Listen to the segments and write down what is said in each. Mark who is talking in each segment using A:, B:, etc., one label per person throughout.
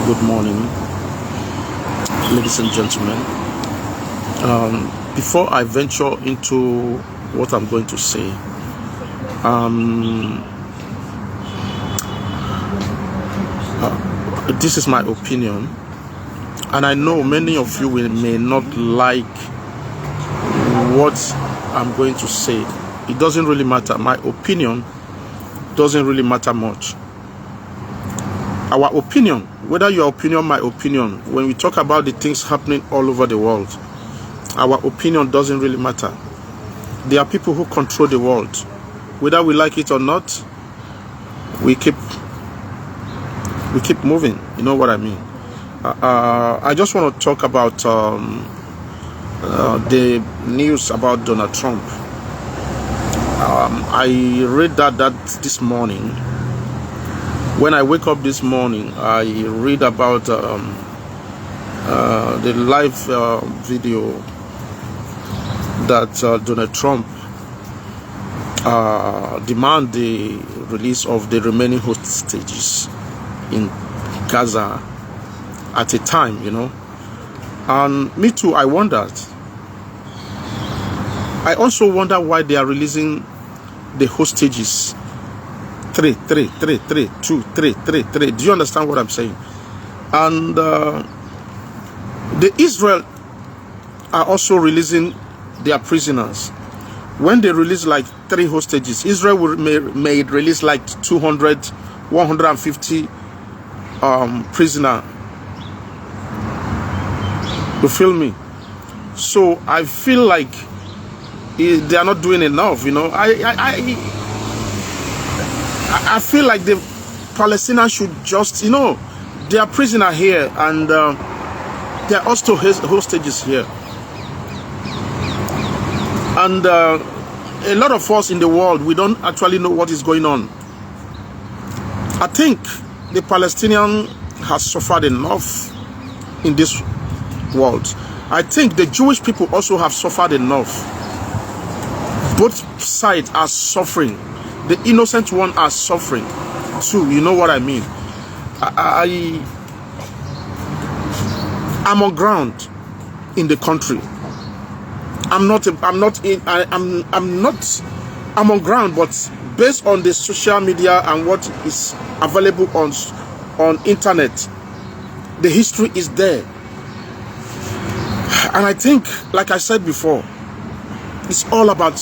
A: Good morning, ladies and gentlemen. Before I venture into what I'm going to say, this is my opinion, and I know many of you may not like what I'm going to say. It doesn't really matter. My opinion doesn't really matter much. Our opinion, whether your opinion, my opinion, when we talk about the things happening all over the world, our opinion doesn't really matter. There are people who control the world. Whether we like it or not, we keep moving. You know what I mean? I just want to talk about the news about Donald Trump. I read that this morning. When I wake up this morning, I read about the live video that Donald Trump demand the release of the remaining hostages in Gaza at a time, you know. And me too, I wondered. I also wonder why they are releasing the hostages. 3, 2, 3, 3. Do you understand what I'm saying? And the Israel are also releasing their prisoners. When they release like 3 hostages, Israel may release like 200, 150 prisoner. You feel me? So I feel like they are not doing enough, you know. I feel like the Palestinians should just, you know, they are prisoners here, and they are also hostages here. And a lot of us in the world, we don't actually know what is going on. I think the Palestinian has suffered enough in this world. I think the Jewish people also have suffered enough. Both sides are suffering. The innocent one are suffering too. You know what I mean? I'm on ground in the country. I'm on ground, but based on the social media and what is available on internet, the history is there. And I think, like I said before, it's all about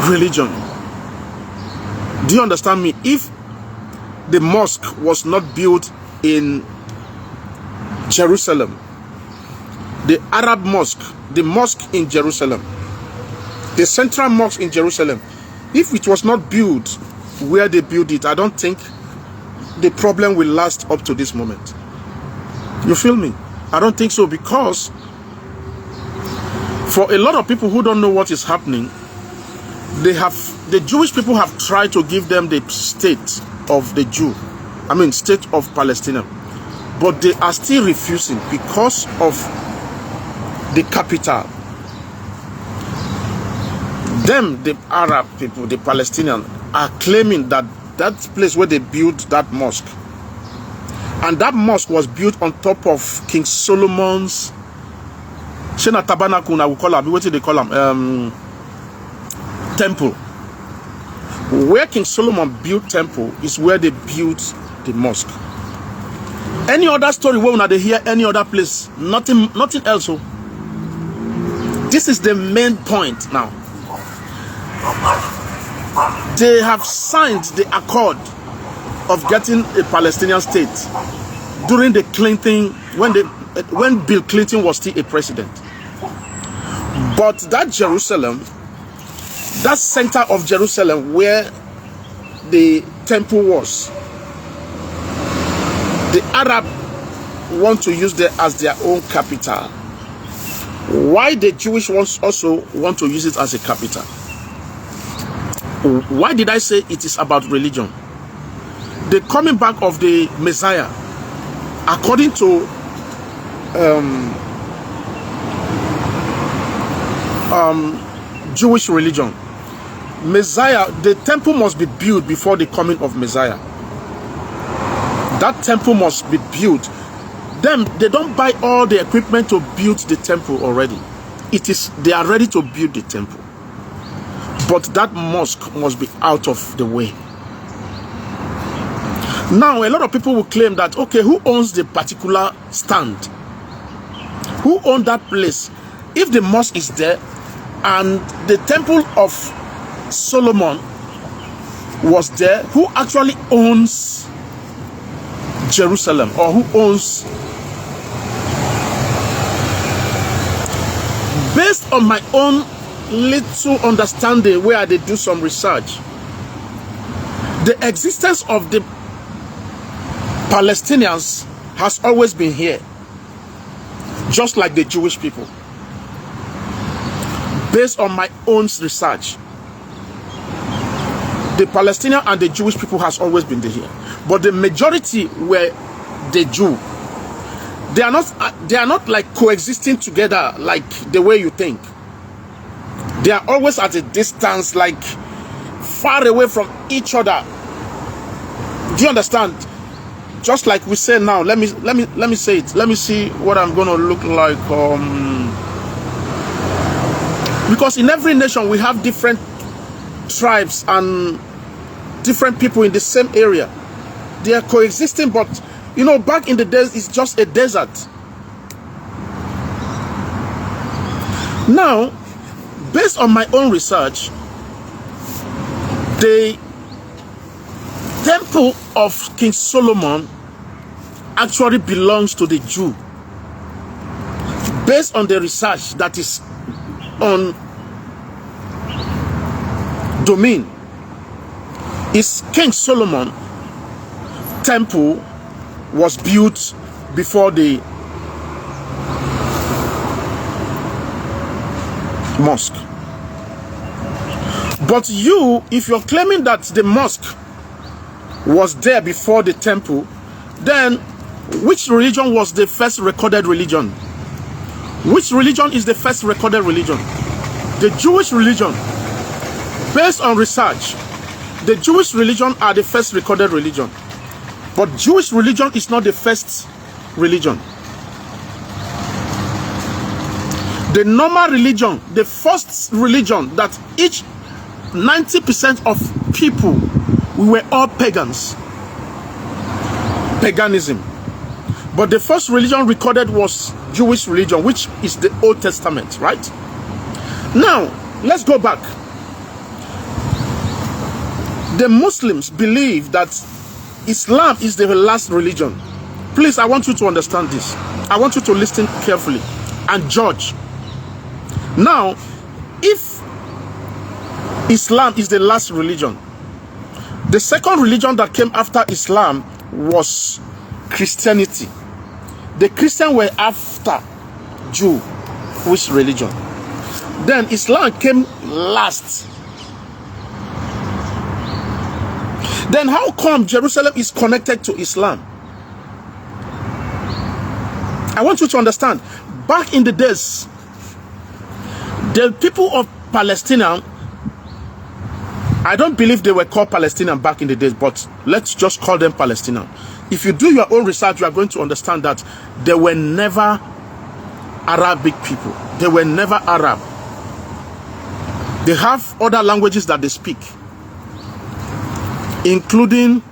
A: religion. Do you understand me? If the mosque was not built in Jerusalem, the Arab mosque, the mosque in Jerusalem, the central mosque in Jerusalem, if it was not built where they built it, I don't think the problem will last up to this moment. You feel me? I don't think so, because for a lot of people who don't know what is happening, the Jewish people have tried to give them the state of the state of Palestine, but they are still refusing because of the capital. Them, the Arab people, the Palestinians, are claiming that place where they built that mosque, and that mosque was built on top of King Solomon's tabernacle. I will call them, what do they call them? Temple. Where King Solomon built temple is where they built the mosque. Any other story where they hear any other place, nothing else. So this is the main point now. They have signed the accord of getting a Palestinian state during the Clinton, when Bill Clinton was still a president. But that Jerusalem, that center of Jerusalem where the temple was, the Arab want to use that as their own capital. Why the Jewish ones also want to use it as a capital? Why did I say it is about religion? The coming back of the Messiah, according to Jewish religion, Messiah, the temple must be built before the coming of Messiah. That temple must be built. They don't buy all the equipment to build the temple already. They are ready to build the temple. But that mosque must be out of the way. Now, a lot of people will claim that, okay, who owns the particular stand? Who owns that place? If the mosque is there and the temple of Solomon was there, who actually owns Jerusalem, or who owns? Based on my own little understanding, where I did do some research, the existence of the Palestinians has always been here, just like the Jewish people. Based on my own research, the Palestinian and the Jewish people has always been here, but the majority were the Jew. They are not like coexisting together like the way you think. They are always at a distance, like far away from each other. Do you understand? Just like we say now. Let me say it. Let me see what I'm gonna look like. Because in every nation we have different tribes and different people in the same area. They are coexisting, but you know, back in the days, it's just a desert. Now, based on my own research, the temple of King Solomon actually belongs to the Jew. Based on the research that is on domain, is King Solomon temple was built before the mosque. But you, if you're claiming that the mosque was there before the temple, then which religion was the first recorded religion? Which religion is the first recorded religion? The Jewish religion. Based on research, the Jewish religion are the first recorded religion. But Jewish religion is not the first religion. The normal religion, the first religion that each 90% of people, we were all pagans. Paganism. But the first religion recorded was Jewish religion, which is the Old Testament, right? Now, let's go back. The Muslims believe that Islam is the last religion. Please, I want you to understand this. I want you to listen carefully and judge. Now, if Islam is the last religion, the second religion that came after Islam was Christianity. The Christians were after Jewish religion. Then Islam came last. Then how come Jerusalem is connected to Islam? I want you to understand. Back in the days, the people of Palestine, I don't believe they were called Palestinian back in the days, but let's just call them Palestinian. If you do your own research, you are going to understand that they were never Arabic people. They were never Arab. They have other languages that they speak, including,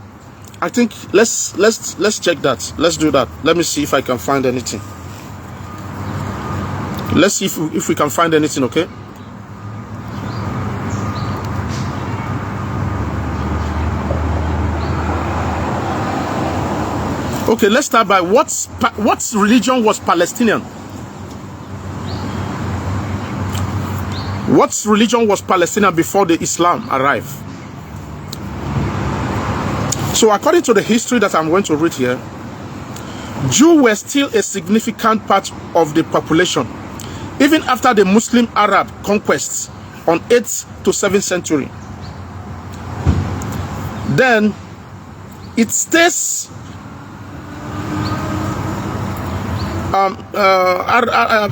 A: I think, let's check that. Let's do that. Let me see if I can find anything. Let's see if we can find anything, okay? Okay, let's start by what religion was Palestinian? What religion was Palestinian before the Islam arrived? So according to the history that I'm going to read here, Jews were still a significant part of the population, even after the Muslim-Arab conquests on 8th to 7th century. Then it stays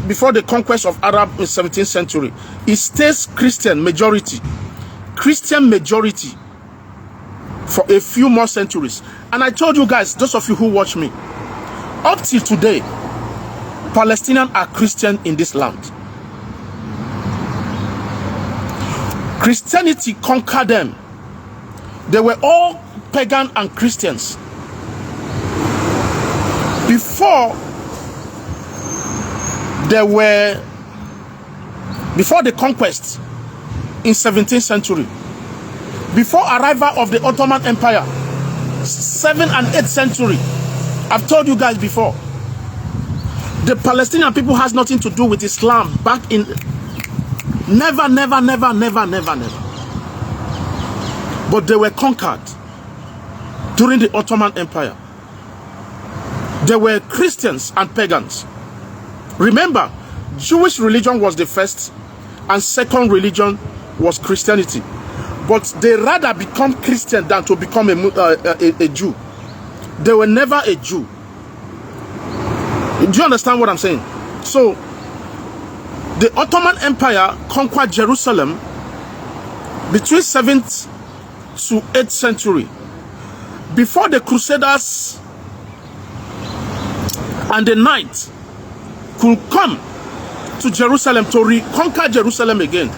A: before the conquest of Arab in 17th century, it stays Christian majority for a few more centuries. And I told you guys, those of you who watch me, up till today, Palestinians are Christian in this land. Christianity conquered them. They were all pagan and Christians. Before the conquest in 17th century, before arrival of the Ottoman Empire, 7th and 8th century, I've told you guys before, the Palestinian people has nothing to do with Islam back in never. But they were conquered during the Ottoman Empire. They were Christians and pagans. Remember, Jewish religion was the first, and second religion was Christianity. But they rather become Christian than to become a Jew. They were never a Jew. Do you understand what I'm saying? So, the Ottoman Empire conquered Jerusalem between 7th to 8th century. Before the Crusaders and the Knights could come to Jerusalem to reconquer Jerusalem again,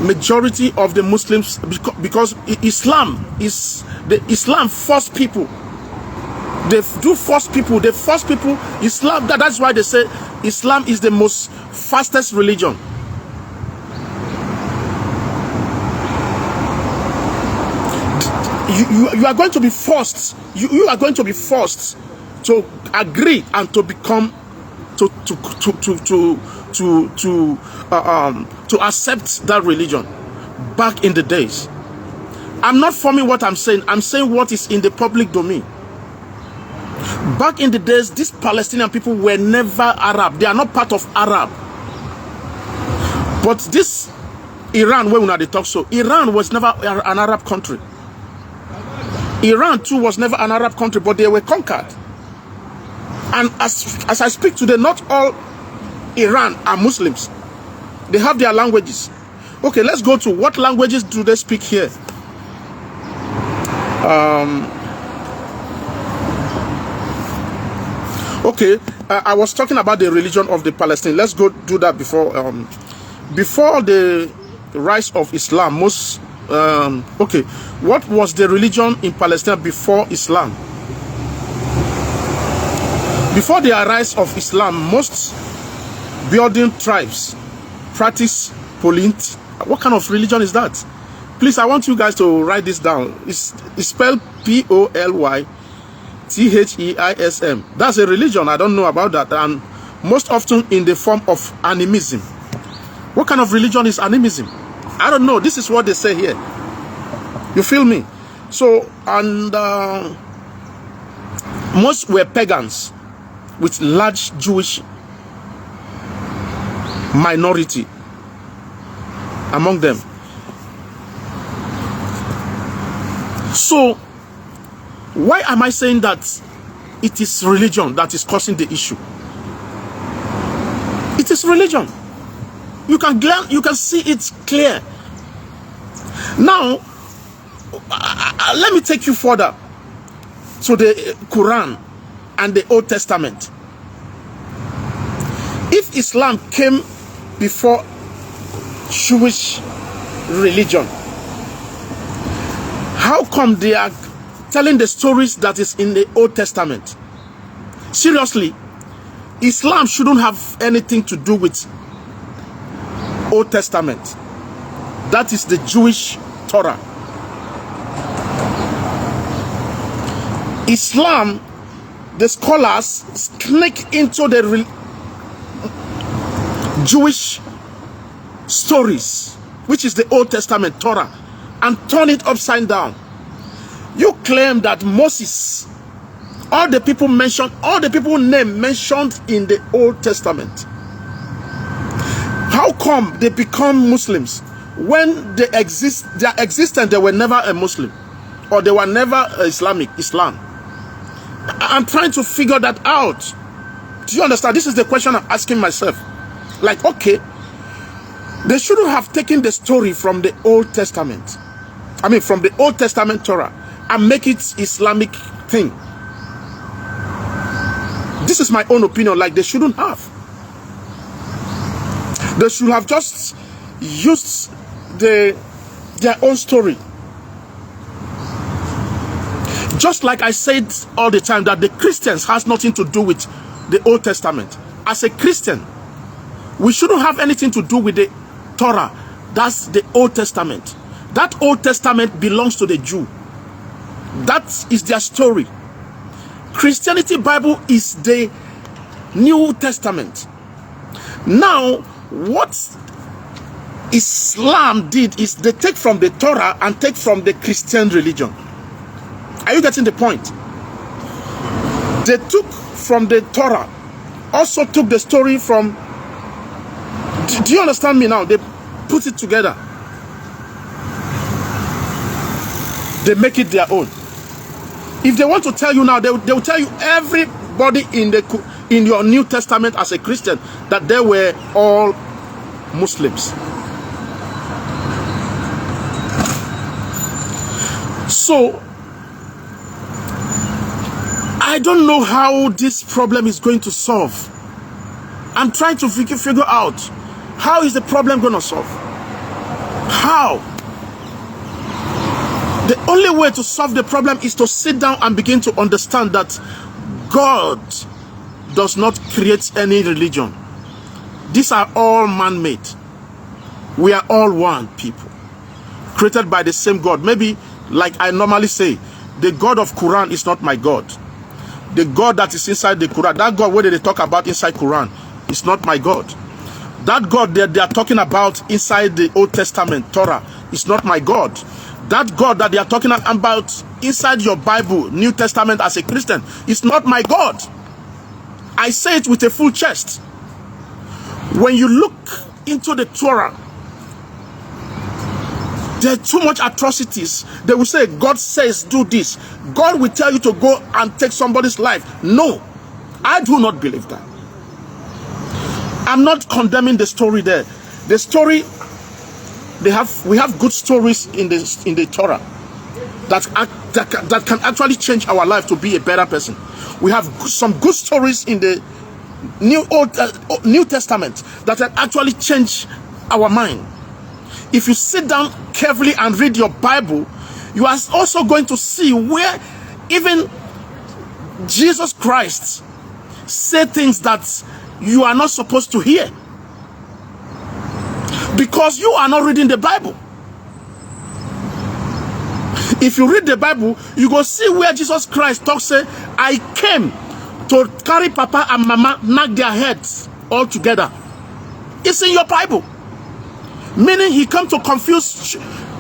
A: majority of the Muslims, because Islam force people. They do force people. They force people. Islam. That's why they say Islam is the most fastest religion. You are going to be forced. You are going to be forced to agree and to become to accept that religion. Back in the days, I'm not forming what I'm saying. I'm saying what is in the public domain. Back in the days, these Palestinian people were never Arab. They are not part of Arab. But this Iran, where we now talk, so Iran was never an Arab country. Iran too was never an Arab country, but they were conquered. And as I speak today, not all Iran are Muslims. They have their languages. Okay, let's go to what languages do they speak here. Okay, I was talking about the religion of the Palestinians. Let's go do that before the rise of Islam. Okay, what was the religion in Palestine before Islam? Before the rise of Islam, most Bedouin tribes practice polytheism. What kind of religion is that? Please, I want you guys to write this down. It's spelled Polytheism. That's a religion. I don't know about that. And most often in the form of animism. What kind of religion is animism? I don't know. This is what they say here. You feel me? So, and most were pagans with large Jewish minority among them. So, why am I saying that it is religion that is causing the issue? It is religion. You can see it's clear. Now, let me take you further to the Quran and the Old Testament. If Islam came before Jewish religion, how come they are telling the stories that is in the Old Testament? Seriously, Islam shouldn't have anything to do with Old Testament. That is the Jewish Torah. Islam, the scholars sneak into the Jewish stories, which is the Old Testament Torah, and turn it upside down. You claim that Moses, all the people named mentioned in the Old Testament, how come they become Muslims when their existence they were never a Muslim, or they were never Islam? I'm trying to figure that out. Do you understand? This is the question I'm asking myself. Like, okay, they shouldn't have taken the story from the Old Testament. I mean, from the Old Testament Torah, and make it Islamic thing. This is my own opinion. Like, they shouldn't have. They should have just used their own story. Just like I said all the time, that the Christians has nothing to do with the Old Testament. As a Christian, we shouldn't have anything to do with the Torah. That's the Old Testament. That Old Testament belongs to the Jew. That is their story. Christianity Bible is the New Testament. Now, what Islam did is they take from the Torah and take from the Christian religion. Are you getting the point? They took from the Torah, also took the story from... Do you understand me now? They put it together. They make it their own. If they want to tell you now, they will tell you everybody in your New Testament as a Christian that they were all Muslims. So I don't know how this problem is going to solve. I'm trying to figure out, how is the problem going to solve? How? The only way to solve the problem is to sit down and begin to understand that God does not create any religion. These are all man-made. We are all one people, created by the same God. Maybe, like I normally say, the God of Quran is not my God. The God that is inside the Quran, that God where they talk about inside Quran, is not my God. That God that they are talking about inside the Old Testament, Torah, is not my God. That God that they are talking about inside your Bible, New Testament, as a Christian, is not my God. I say it with a full chest. When you look into the Torah, there are too much atrocities. They will say, God says do this. God will tell you to go and take somebody's life. No, I do not believe that. I'm not condemning the story there. The story, we have good stories in the Torah that can actually change our life to be a better person. We have some good stories in the New Testament that can actually change our mind. If you sit down carefully and read your Bible, you are also going to see where even Jesus Christ said things that you are not supposed to hear, because you are not reading the Bible. If you read the Bible, you go see where Jesus Christ talks, say, I came to carry papa and mama, knock their heads all together. It's in your Bible. Meaning he come to confuse,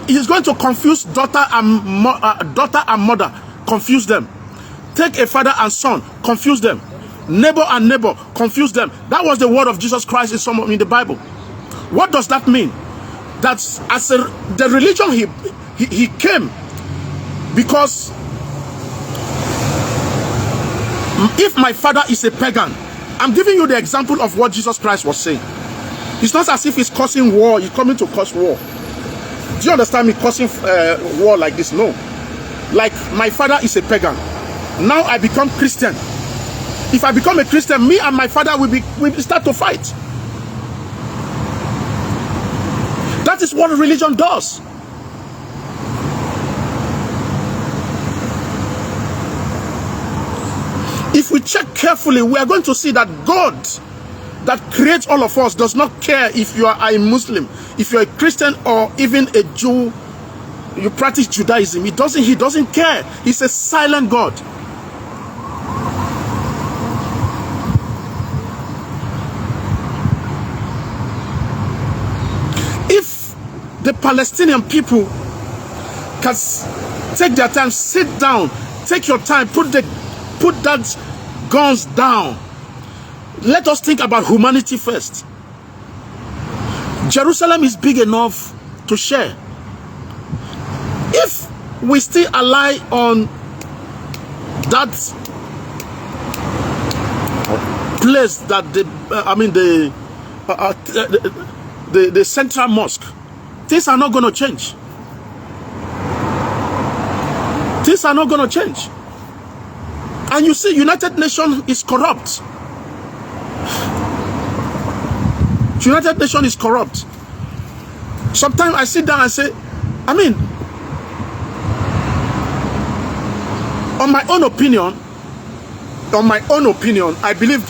A: he's going to confuse daughter and mother, confuse them. Take a father and son, confuse them. Neighbor and neighbor, confuse them. That was the word of Jesus Christ in the Bible. What does that mean? That as the religion he came, because if my father is a pagan, I'm giving you the example of what Jesus Christ was saying. It's not as if he's causing war, he's coming to cause war. Do you understand me, causing war like this? No. Like, my father is a pagan. Now I become Christian. If I become a Christian, me and my father will start to fight. That is what religion does. If we check carefully, we are going to see that God that creates all of us does not care if you are a Muslim, if you're a Christian, or even a Jew, you practice Judaism. He doesn't care. He's a silent God. If the Palestinian people can take their time, sit down, take your time, put that guns down. Let us think about humanity first. Jerusalem is big enough to share. If we still rely on that place, that the central mosque, things are not going to change. Things are not going to change. And you see, United Nations is corrupt. United Nations is corrupt. Sometimes I sit down and say, I mean, on my own opinion, I believe,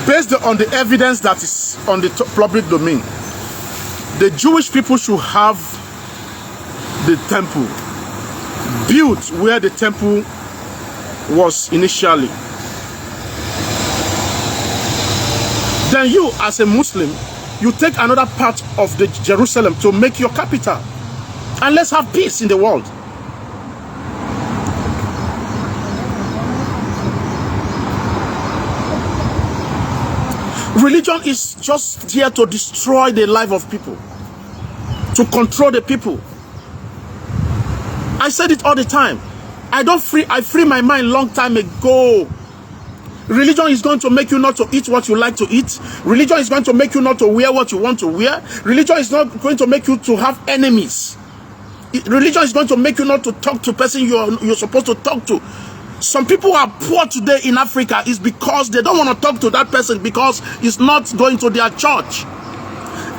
A: based on the evidence that is on the public domain, the Jewish people should have the temple built where the temple was initially. Then you, as a Muslim, you take another part of the Jerusalem to make your capital, and let's have peace in the world. Religion is just here to destroy the life of people, to control the people. I said it all the time. I free my mind long time ago. Religion is going to make you not to eat what you like to eat. Religion is going to make you not to wear what you want to wear. Religion is not going to make you to have enemies. Religion is going to make you not to talk to person you're supposed to talk to. Some people are poor today in Africa is because they don't want to talk to that person because it's not going to their church.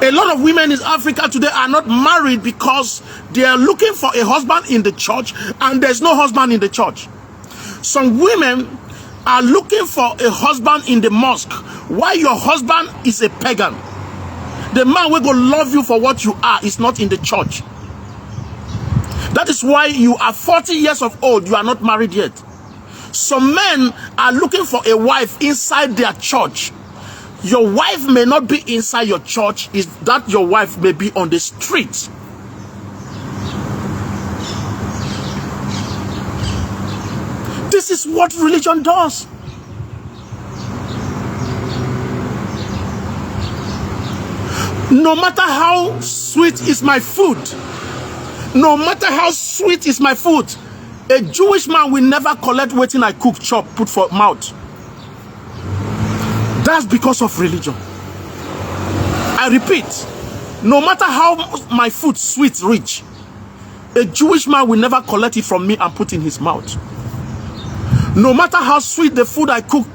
A: A lot of women in Africa today are not married because they are looking for a husband in the church and there's no husband in the church. Some women are looking for a husband in the mosque while your husband is a pagan. The man will go love you for what you are is not in the church. That is why you are 40 years of old, you are not married yet. Some men are looking for a wife inside their church. Your wife may not be inside your church, is that your wife may be on the street. This is what religion does. No matter how sweet is my food, no matter how sweet is my food, a Jewish man will never collect wetin I cook, chop, put for mouth. That's because of religion. I repeat, no matter how my food sweet, rich, a Jewish man will never collect it from me and put in his mouth. No matter how sweet the food I cook,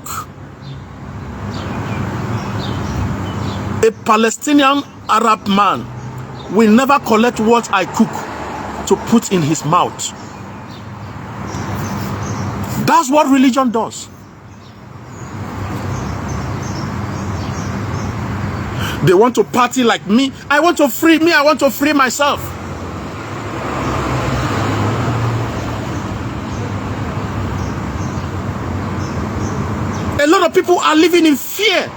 A: a Palestinian Arab man will never collect what I cook to put in his mouth. That's what religion does. They want to party like me. I want to free myself. A lot of people are living in fear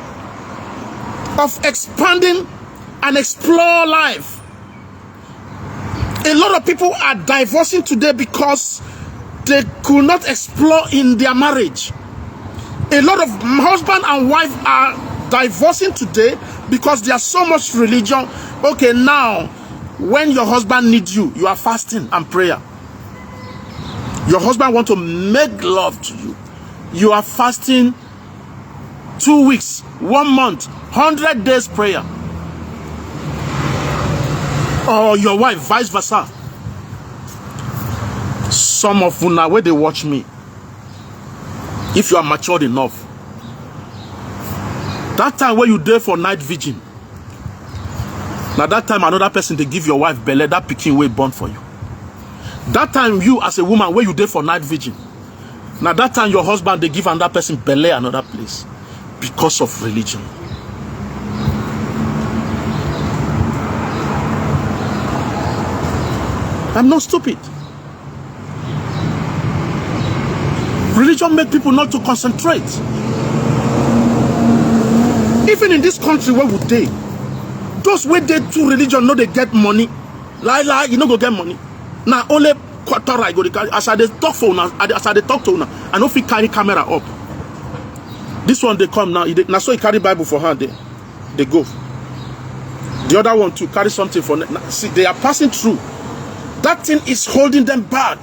A: of expanding and explore life. A lot of people are divorcing today because they could not explore in their marriage. A lot of husband and wife are divorcing today because there's so much religion. Okay, now when your husband needs you, you are fasting and prayer. Your husband wants to make love to you. You are fasting 2 weeks, 1 month, 100 days prayer. Or your wife, vice versa. Some of you now, where they watch me, if you are matured enough, that time where you there for night vigil, now that time another person they give your wife belly, that pikin way born for you. That time you as a woman where you there for night vigil, now that time your husband they give another person belly another place because of religion. I'm not stupid. Religion makes people not to concentrate. Even in this country where we dey, those where they do religion know they get money. Like you know go get money. Now only quarter I go carry. As I talk for una, as I talk to una, I no fit carry camera up. This one they come now. Now so he carry Bible for her. They go. The other one too carry something for. See, they are passing through. That thing is holding them back.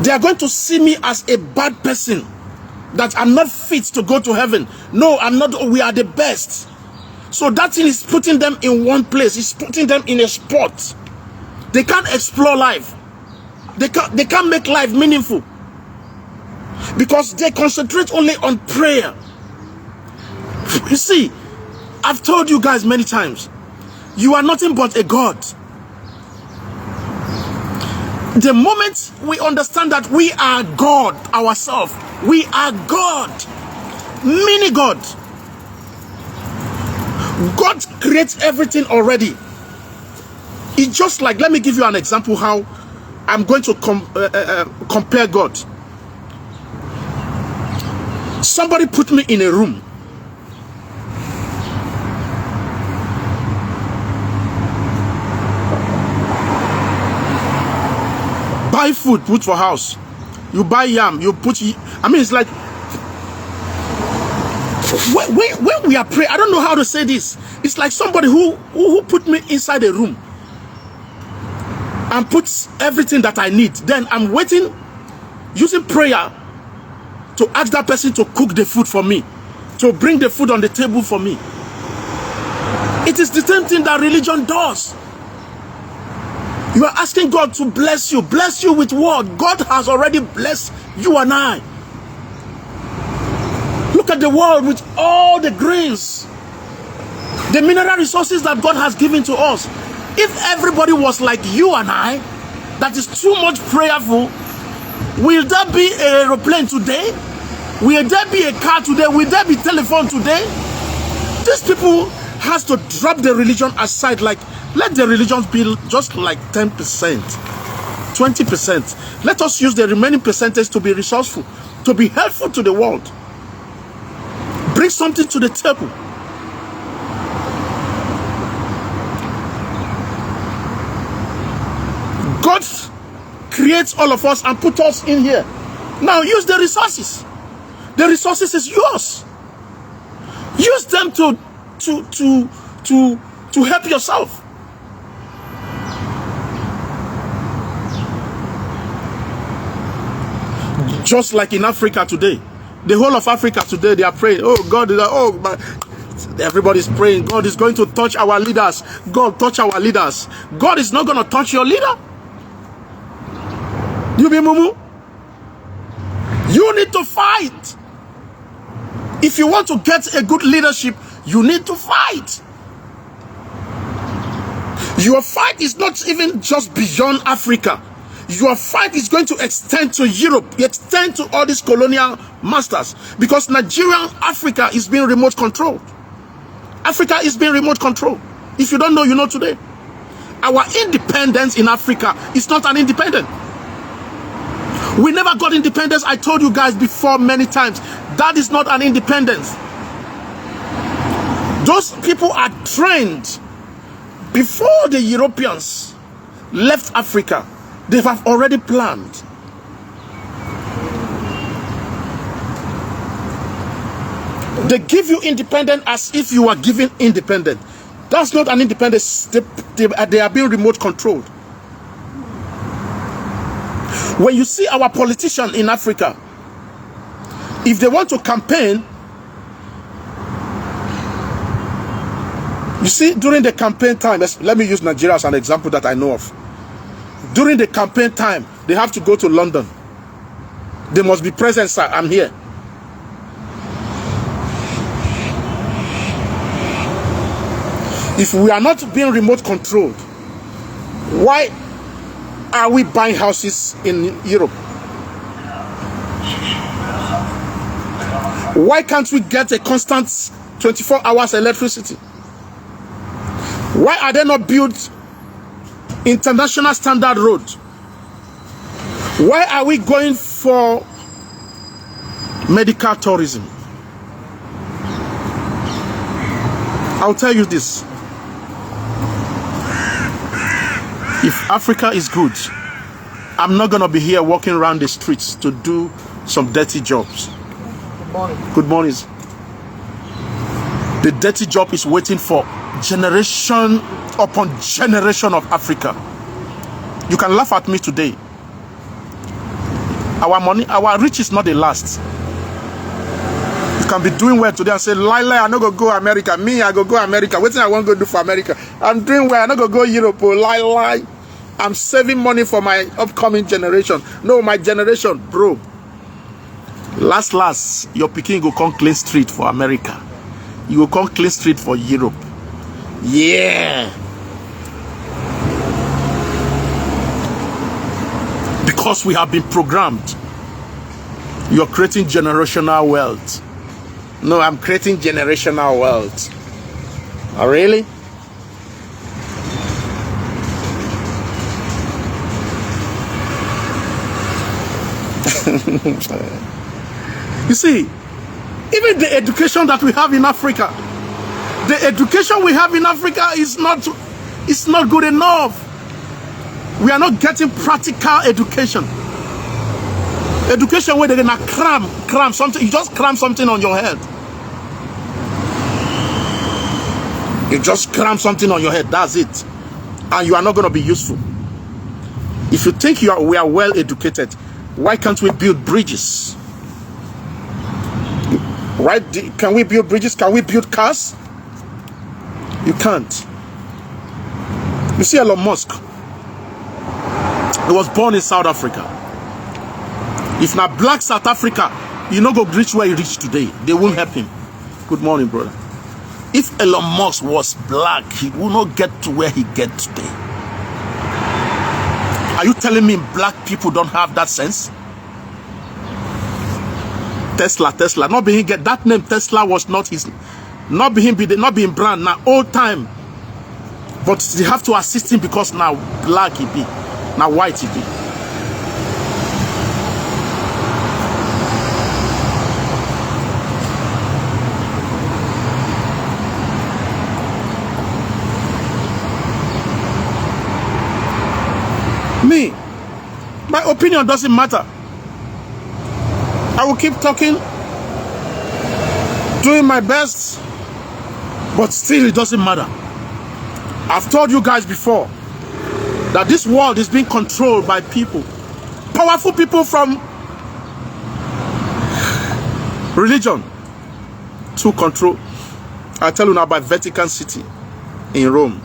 A: They are going to see me as a bad person, that I'm not fit to go to heaven. No, I'm not. We are the best. So that thing is putting them in one place. It's putting them in a spot. They can't explore life. They can't make life meaningful. Because they concentrate only on prayer. You see, I've told you guys many times, you are nothing but a God. The moment we understand that we are God ourselves, we are God, mini God. God creates everything already. It's just like, let me give you an example how I'm going to compare God. Somebody put me in a room. Buy food, put for house. You buy yam, you put. I mean, it's like when we are praying. I don't know how to say this. It's like somebody who put me inside a room and puts everything that I need. Then I'm waiting, using prayer to ask that person to cook the food for me, to bring the food on the table for me. It is the same thing that religion does. You are asking God to bless you with what? God has already blessed you and I. Look at the world with all the grains, the mineral resources that God has given to us. If everybody was like you and I, that is too much prayerful, will there be an aeroplane today? Will there be a car today? Will there be telephone today? These people has to drop the religion aside. Like, let the religions be just like 10%, 20%. Let us use the remaining percentage to be resourceful, to be helpful to the world. Bring something to the table. God creates all of us and put us in here. Now use the resources. The resources is yours. Use them to help yourself. Just like in Africa today, the whole of Africa today, they are praying. Oh God, everybody's praying. God is going to touch our leaders. God, touch our leaders. God is not going to touch your leader. You be mumu. You need to fight. If you want to get a good leadership, you need to fight. Your fight is not even just beyond Africa. Your fight is going to extend to Europe, extend to all these colonial masters, because Nigerian Africa is being remote controlled. Africa is being remote controlled. If you don't know, you know today. Our independence in Africa is not an independence. We never got independence. I told you guys before many times. That is not an independence. Those people are trained. Before the Europeans left Africa, they have already planned. They give you independence as if you are given independence. That's not an independence. They are being remote controlled. When you see our politicians in Africa, if they want to campaign, you see, during the campaign time, let me use Nigeria as an example that I know of. During the campaign time, they have to go to London. They must be present, sir. I'm here. If we are not being remote controlled, why are we buying houses in Europe? Why can't we get a constant 24 hours electricity? Why are they not built international standard roads? Why are we going for medical tourism? I'll tell you this. If Africa is good, I'm not going to be here walking around the streets to do some dirty jobs. Good morning. Good morning. The dirty job is waiting for generation upon generation of Africa. You can laugh at me today. Our money, our rich is not the last. You can be doing well today and say, lie, I'm not going to go America. Me, I go America. What thing I want to do for America? I'm doing well. I'm not going to go Europe. Lie. I'm saving money for my upcoming generation. No, my generation, bro. Last, your pikin go come clean street for America. You will come clean street for Europe. Yeah. Because we have been programmed. You're creating generational wealth. No, I'm creating generational wealth. Oh, really? You see, even the education that we have in Africa, the education we have in Africa is not good enough. We are not getting practical education. Education where they're gonna cram something. You just cram something on your head. You just cram something on your head. That's it, and you are not gonna be useful. If you think we are well educated, why can't we build bridges? Right? Can we build bridges? Can we build cars? You can't. You see, Elon Musk, he was born in South Africa. If not black South Africa, you know, go reach where he reached today. They won't help him. Good morning, brother. If Elon Musk was black, he will not get to where he get today. Are you telling me black people don't have that sense? Tesla. Not being get that name. Tesla was not his. Not being brand now. Old time. But they have to assist him because now black he be, now white he be. Me, my opinion doesn't matter. I will keep talking, doing my best, but still it doesn't matter. I've told you guys before that this world is being controlled by people, powerful people from religion to control. I tell you now about Vatican City in Rome.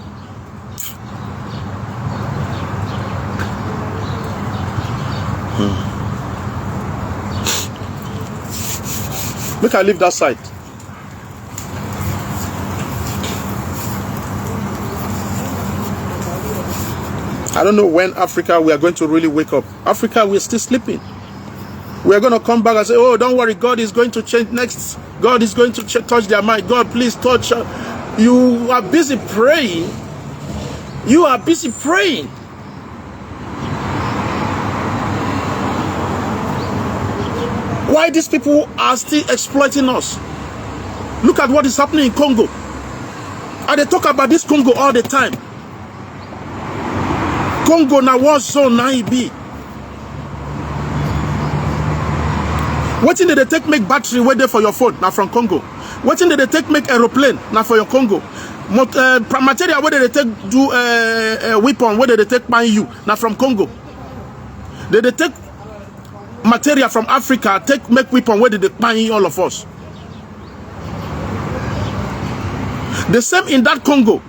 A: Make I leave that side. I don't know when Africa we are going to really wake up. Africa, we're still sleeping. We are going to come back and say, oh, don't worry, God is going to change next. God is going to touch their mind. God, please touch. You are busy praying. You are busy praying. Why these people are still exploiting us? Look at what is happening in Congo. And they talk about this Congo all the time. Congo now war zone now it be. What did they take make battery wait there for your phone now from Congo? What did they take make aeroplane now for your Congo? Material where they take do weapon where they take buy you now from Congo? They take material from Africa take make weapon where they buy all of us. The same in that Congo.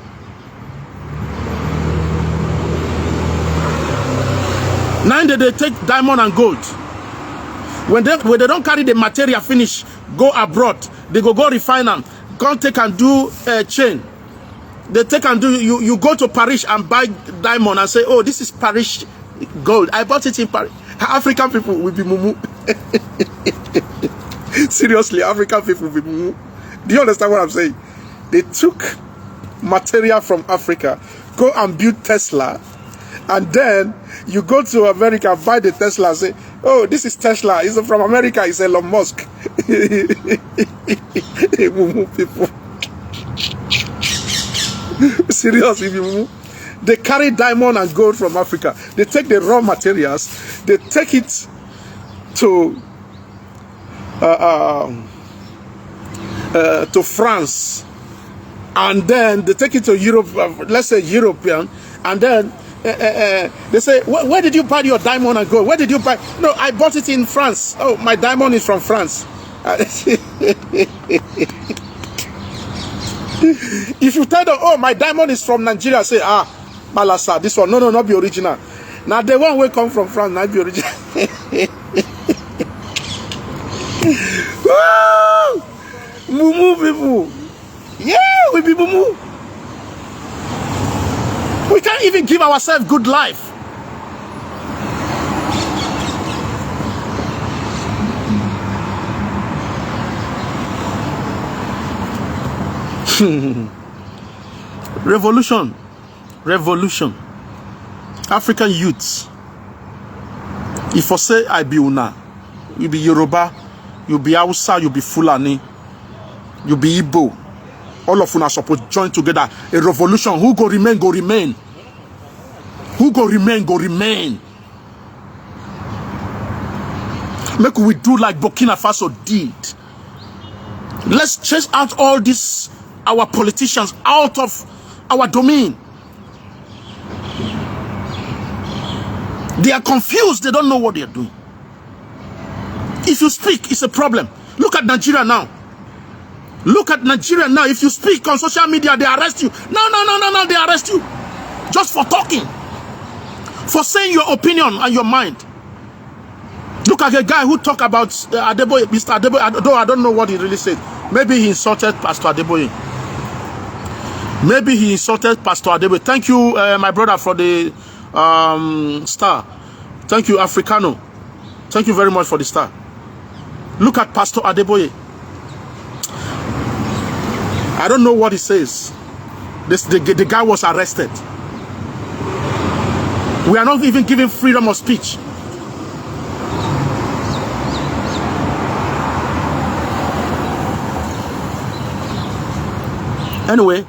A: Now they take diamond and gold. When they don't carry the material finish, go abroad, they go refine them, go take and do a chain. They take and do, you go to Paris and buy diamond and say, oh, this is Paris gold. I bought it in Paris. African people will be mumu. Seriously, African people will be mumu. Do you understand what I'm saying? They took material from Africa, go and build Tesla, and then you go to America, buy the Tesla and say, oh, this is Tesla. It's from America. It's Elon Musk. People. Seriously, they carry diamond and gold from Africa. They take the raw materials. They take it to France. And then they take it to Europe, let's say European. And then they say, where did you buy your diamond and gold? Where did you buy? No, I bought it in France. Oh, my diamond is from France. If you tell them, oh, my diamond is from Nigeria, say, Malasa, this one. No, not be original. Now the one will come from France, not be original. Mumu people. Yeah, we be mumu. We can't even give ourselves good life. Revolution. African youths. If I say I be Una, you be Yoruba, you be Hausa, you be Fulani, you be Igbo. All of una supposed to join together. A revolution. Who go remain, go remain. Who go remain, go remain. Make we do like Burkina Faso did. Let's chase out all these, our politicians, out of our domain. They are confused. They don't know what they are doing. If you speak, it's a problem. Look at Nigeria now. Look at Nigeria now. If you speak on social media, they arrest you. No. They arrest you. Just for talking. For saying your opinion and your mind. Look at a guy who talked about Adeboye, Mr. Adeboye. Though I don't know what he really said. Maybe he insulted Pastor Adeboye. Maybe he insulted Pastor Adeboye. Thank you, my brother, for the star. Thank you, Africano. Thank you very much for the star. Look at Pastor Adeboye. I don't know what he says. The guy was arrested. We are not even giving freedom of speech. Anyway,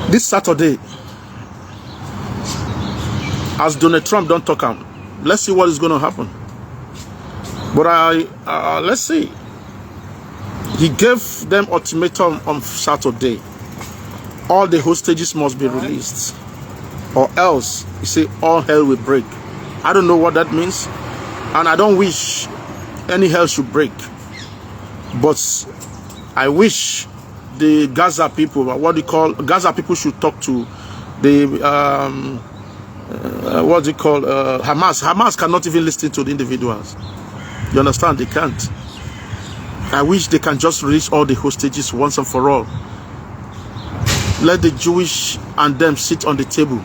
A: this Saturday, as Donald Trump don't talk him, let's see what is going to happen. But let's see. He gave them ultimatum on Saturday. All the hostages must be released, or else he say all hell will break. I don't know what that means, and I don't wish any hell should break. But I wish the Gaza people, what do you call Gaza people, should talk to the what do you call Hamas. Hamas cannot even listen to the individuals. You understand? They can't. I wish they can just release all the hostages once and for all. Let the Jewish and them sit on the table.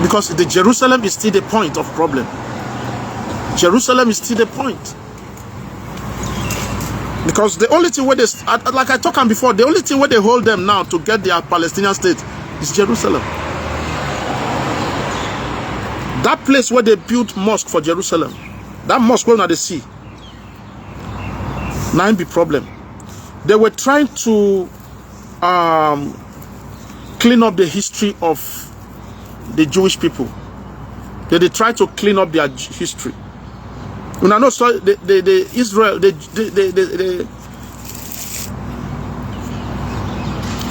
A: Because the Jerusalem is still the point of problem. Jerusalem is still the point. Because the only thing where they, like I talked about before, the only thing where they hold them now to get their Palestinian state is Jerusalem. That place where they built mosque for Jerusalem, that mosque going at the sea, now be problem. They were trying to clean up the history of the Jewish people. They tried to clean up their history. When I know, so the Israel,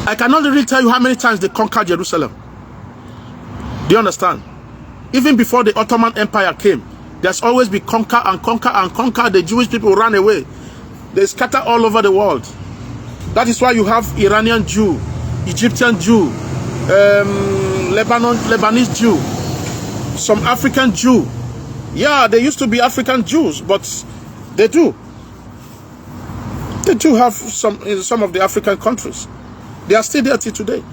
A: I cannot really tell you how many times they conquered Jerusalem. Do you understand? Even before the Ottoman Empire came, there's always been conquer and conquer and conquer. The Jewish people ran away. They scatter all over the world. That is why you have Iranian Jew, Egyptian Jew, Lebanese Jew, some African Jew. Yeah, they used to be African Jews, but they do have some in some of the African countries. They are still there till today.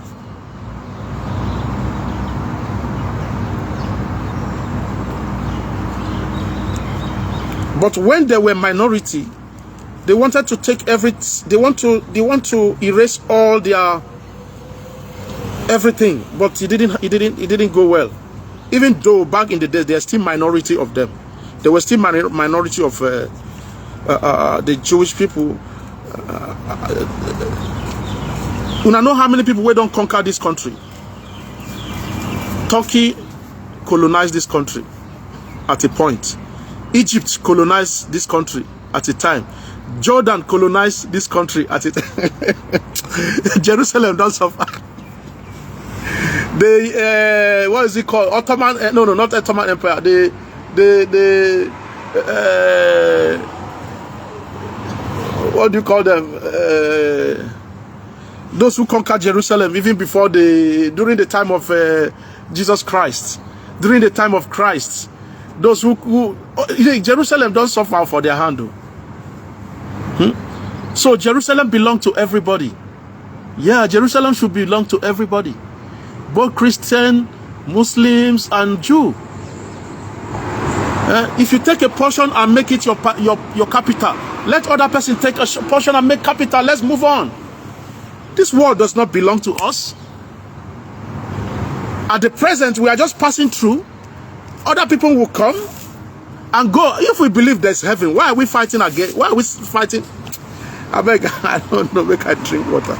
A: But when they were minority, they wanted to take they want to erase all their everything, but it didn't go well. Even though back in the day, there's still minority of them. There was still minority of the Jewish people. You know how many people we don't conquer this country? Turkey colonized this country at a point. Egypt colonized this country at a time. Jordan colonized this country at a time. Jerusalem don't suffer. The what is it called? Ottoman? No, not Ottoman Empire. What do you call them? Those who conquered Jerusalem even before during the time of Jesus Christ, during the time of Christ, those who Jerusalem don't suffer for their hand. So Jerusalem belongs to everybody. Yeah, Jerusalem should belong to everybody, both Christian, Muslims, and Jew. If you take a portion and make it your capital, let other person take a portion and make capital. Let's move on. This world does not belong to us. At the present, we are just passing through. Other people will come and go. If we believe there's heaven, why are we fighting again? Why are we fighting? I beg, I don't know. Make I drink water.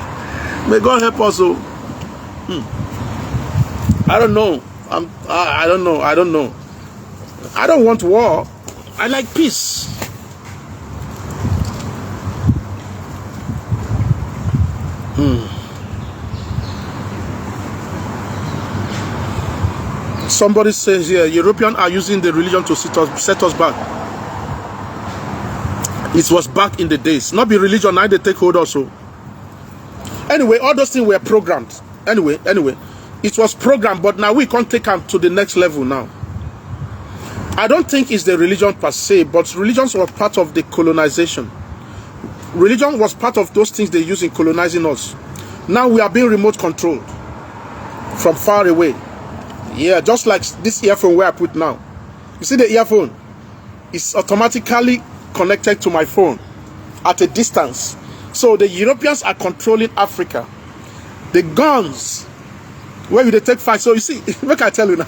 A: May God help us. I don't know. I don't know. I don't know. I don't want war. I like peace. Somebody says here, Europeans are using the religion to set us back. It was back in the days. Not be religion, now they take hold also. Anyway, all those things were programmed. Anyway, it was programmed, but now we can't take them to the next level now. I don't think it's the religion per se, but religions were part of the colonization. Religion was part of those things they use in colonizing us. Now we are being remote controlled from far away. Yeah, just like this earphone where I put now. You see the earphone? It's automatically connected to my phone at a distance. So the Europeans are controlling Africa. The guns, where will they take fight? So you see, what I tell you now?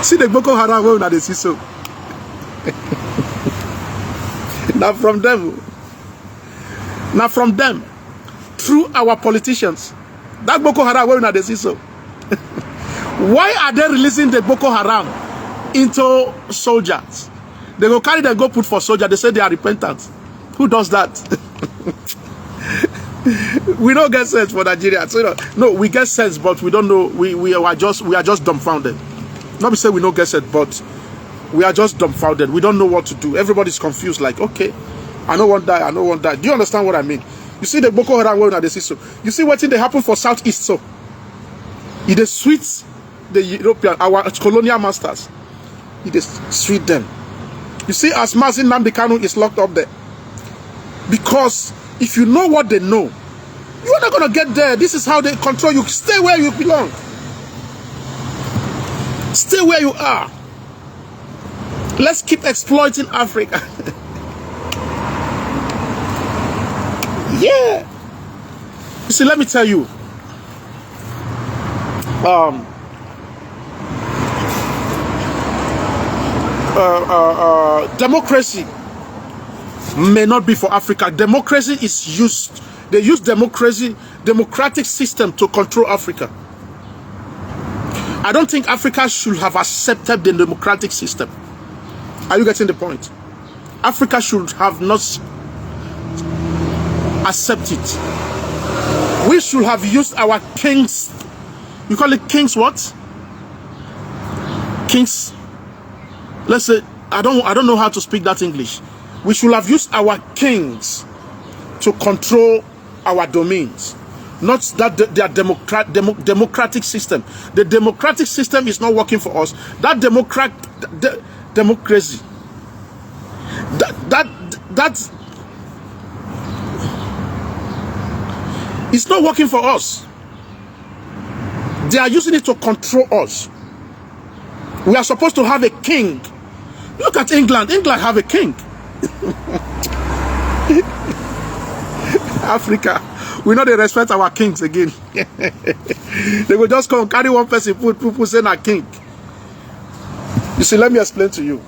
A: See the Boko Haram where they see so. Now from them, through our politicians, that Boko Haram where they see so. Why are they releasing the Boko Haram into soldiers? They go carry them, go put for soldiers. They say they are repentant. Who does that? We don't get sense for Nigeria. So, no, we get sense, but we don't know. We are just dumbfounded. Not be say we don't get sense, but we are just dumbfounded. We don't know what to do. Everybody's confused. Like, okay, I don't want that. I don't want that. Do you understand what I mean? You see the Boko Haram where they see so. You see what thing they happen for Southeast so. It is sweet. The European, our colonial masters, it is sweet them. You see, as Mazin Nnamdi Kanu is locked up there. Because if you know what they know, you are not going to get there. This is how they control you. Stay where you belong. Stay where you are. Let's keep exploiting Africa. Yeah. You see, let me tell you. Democracy may not be for Africa. Democracy is used. They use democratic system to control Africa. I don't think Africa should have accepted the democratic system. Are you getting the point? Africa should have not accepted it. We should have used our kings. You call it kings what? Kings. Let's say, I don't know how to speak that English. We should have used our kings to control our domains, not that their democratic system. The democratic system is not working for us. That democracy, that it's not working for us. They are using it to control us. We are supposed to have a king. Look at England. England have a king. Africa, we know they respect our kings again. They will just come carry one person, put say a king. You see, let me explain to you.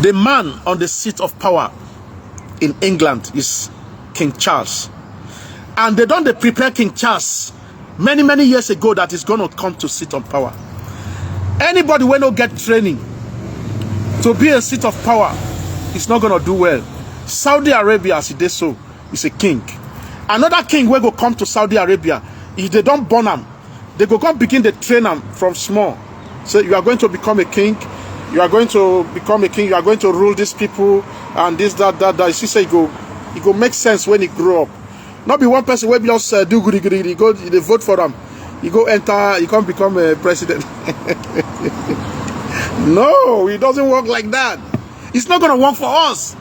A: The man on the seat of power in England is King Charles. And they don't prepare King Charles many years ago that is going to come to sit on power. Anybody when no get training to be a seat of power is not going to do well. Saudi Arabia, as it is so, is a king. Another king will go come to Saudi Arabia. If they don't burn them, they go come begin to train them from small. So you are going to become a king. You are going to become a king. You are going to rule these people and this, that. You see, say it go make sense when he grow up. Not be one person where just do goody goody. They go, they vote for them. You go enter, you can't become a president. No, it doesn't work like that. It's not going to work for us.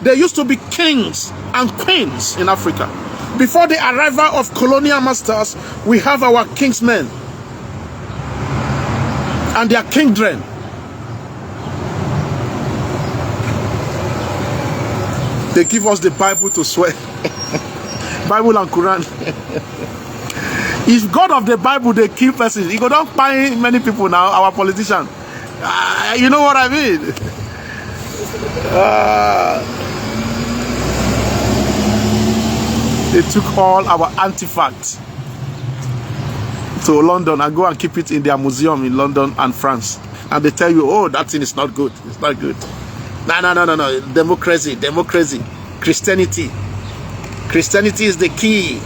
A: There used to be kings and queens in Africa. Before the arrival of colonial masters, we have our kingsmen and their kingdom. They give us the Bible to swear. Bible and Quran. If God of the Bible, they kill persons, he go don't find many people now, our politicians. You know what I mean? They took all our artifacts to London and go and keep it in their museum in London and France. And they tell you, oh, that thing is not good. It's not good. No. Democracy. Christianity. Christianity is the key.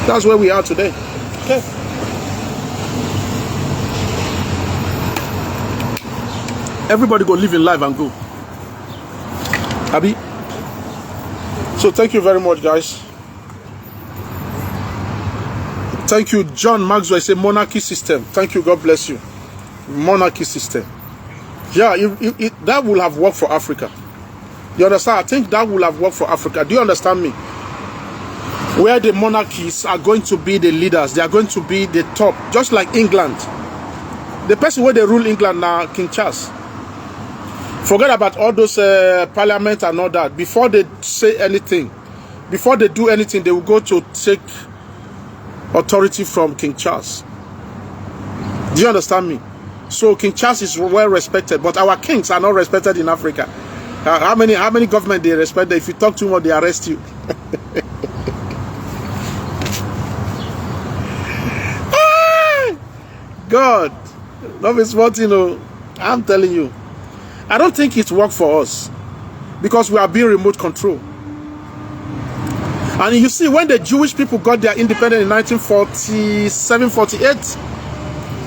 A: That's where we are today. Okay. Everybody go live in life and go. Abi? So thank you very much, guys. Thank you, John Maxwell. It's a monarchy system. Thank you. God bless you. Monarchy system. Yeah, that will have worked for Africa. You understand? I think that will have worked for Africa. Do you understand me? Where the monarchies are going to be the leaders. They are going to be the top. Just like England. The person where they rule England now, King Charles. Forget about all those parliament and all that. Before they say anything, before they do anything, they will go to take authority from King Charles. Do you understand me? So King Charles is well respected, but our kings are not respected in Africa. How many government they respect? If you talk too much, they arrest you. God, love is what, you know. I'm telling you. I don't think it worked for us because we are being remote control. And you see, when the Jewish people got their independence in 1947, 48,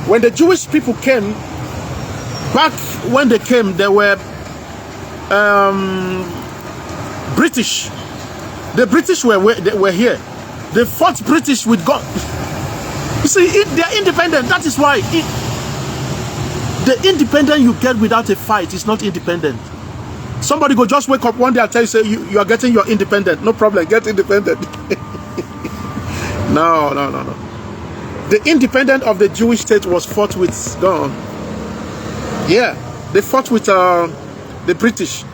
A: when the Jewish people came, back when they came, they were British. The British were here. They fought British with God. You see, they are independent. That is why. The independent you get without a fight is not independent. Somebody go just wake up one day and tell you, say you are getting your independent. No problem, get independent. No. The independence of the Jewish state was fought with God. Yeah, they fought with the British.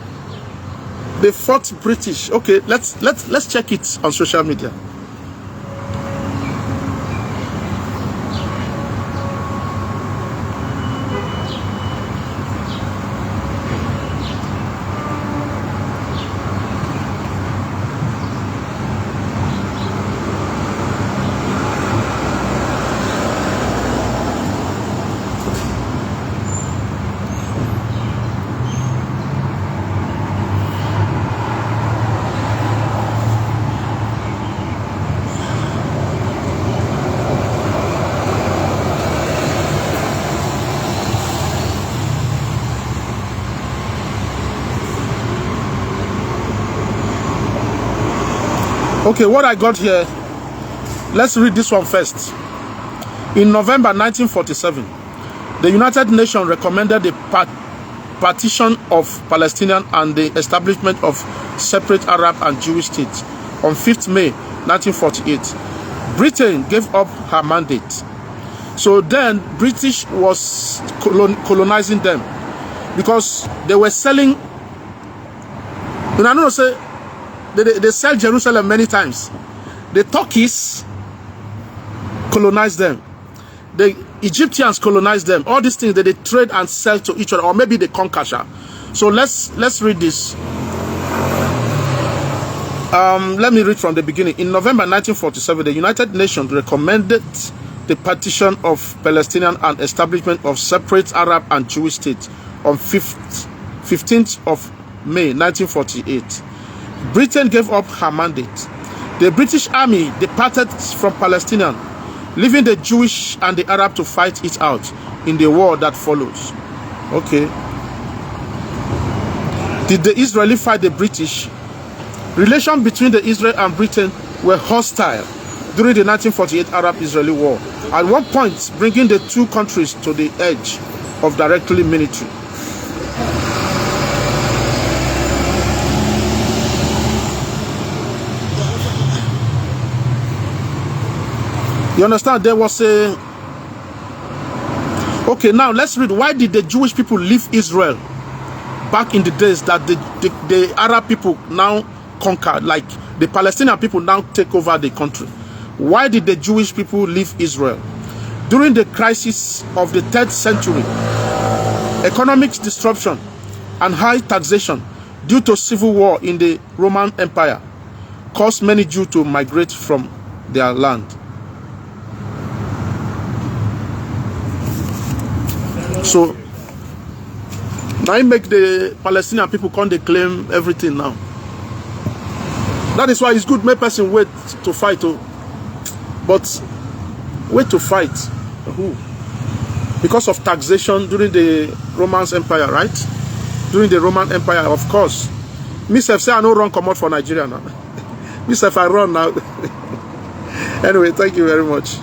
A: They fought British. Okay, let's check it on social media. Okay, what I got here, let's read this one first. In November 1947, the United Nations recommended the partition of Palestinian and the establishment of separate Arab and Jewish states. On 5th May 1948, Britain gave up her mandate. So then British was colonizing them because they were selling. And I don't know, say they sell Jerusalem many times. The Turkish colonized them. The Egyptians colonized them. All these things that they trade and sell to each other, or maybe they conquer. So let's read this. Let me read from the beginning. In November 1947, the United Nations recommended the partition of Palestinian and establishment of separate Arab and Jewish states on 15th of May 1948. Britain gave up her mandate. The British army departed from Palestine, leaving the Jewish and the Arab to fight it out in the war that follows. Okay. Did the Israeli fight the British? Relation between the Israel and Britain were hostile during the 1948 Arab-Israeli War, at one point bringing the two countries to the edge of directly military. You understand? There was a... Okay, now let's read. Why did the Jewish people leave Israel back in the days that the Arab people now conquered, like the Palestinian people now take over the country? Why did the Jewish people leave Israel? During the crisis of the 3rd century, economic disruption and high taxation due to civil war in the Roman Empire caused many Jews to migrate from their land. So now you make the Palestinian people come, they claim everything now. That is why it's good make person wait to fight. But wait to fight who? Because of taxation during the Roman Empire, right? During the Roman Empire, of course. Myself say I no run come out for Nigeria now. Myself I run now. Anyway, thank you very much.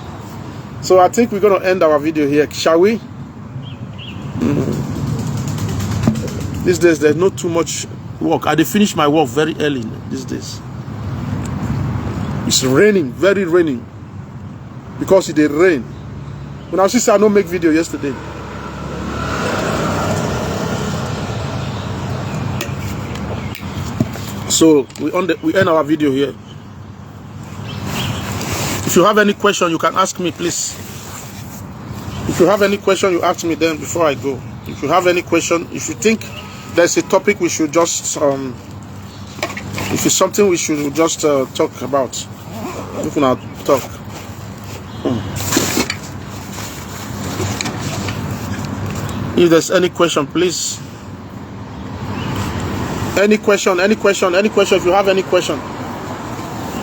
A: So I think we're gonna end our video here, shall we? These days there's not too much work. I finish my work very early these days. It's raining, very raining. Because it did rain. When I see I don't make video yesterday. So we end our video here. If you have any question, you can ask me, please. If you have any question, you ask me then before I go. If you have any question, if you think there's a topic we should just if it's something we should just talk about, we can talk. If there's any question, please. Any question. If you have any question,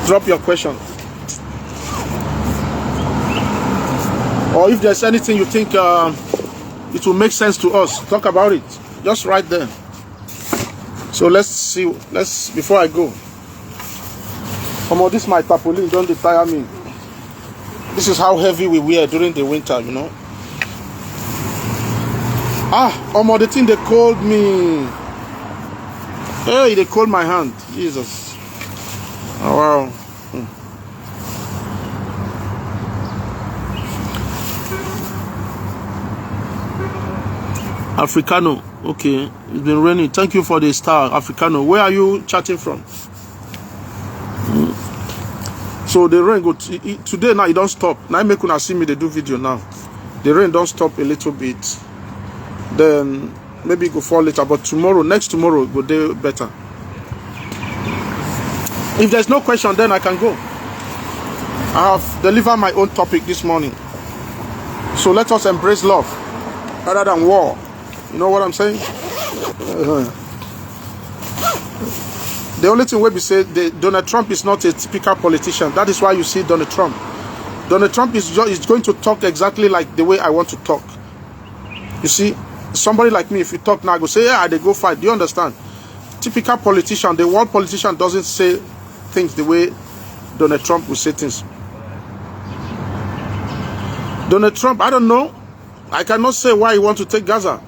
A: drop your question. Or if there's anything you think it will make sense to us, talk about it. Just right there. So let's see. Before I go. This my tarpaulin, don't tire me. This is how heavy we wear during the winter, you know. The thing they called me. Hey, they called my hand. Jesus. Oh, wow. Africano. Okay. It's been raining. Thank you for the star, Africano. Where are you chatting from? So the rain go today now. It don't stop. Now make una see me. They do video now. The rain don't stop a little bit. Then maybe it go fall later. But tomorrow, next tomorrow, it go do better. If there's no question, then I can go. I have delivered my own topic this morning. So let us embrace love rather than war. You know what I'm saying? The only thing we say, Donald Trump is not a typical politician. That is why you see Donald Trump. Donald Trump is going to talk exactly like the way I want to talk. You see, somebody like me, if you talk now, I go say, yeah, they go fight. Do you understand? Typical politician, the world politician doesn't say things the way Donald Trump will say things. Donald Trump, I don't know. I cannot say why he wants to take Gaza.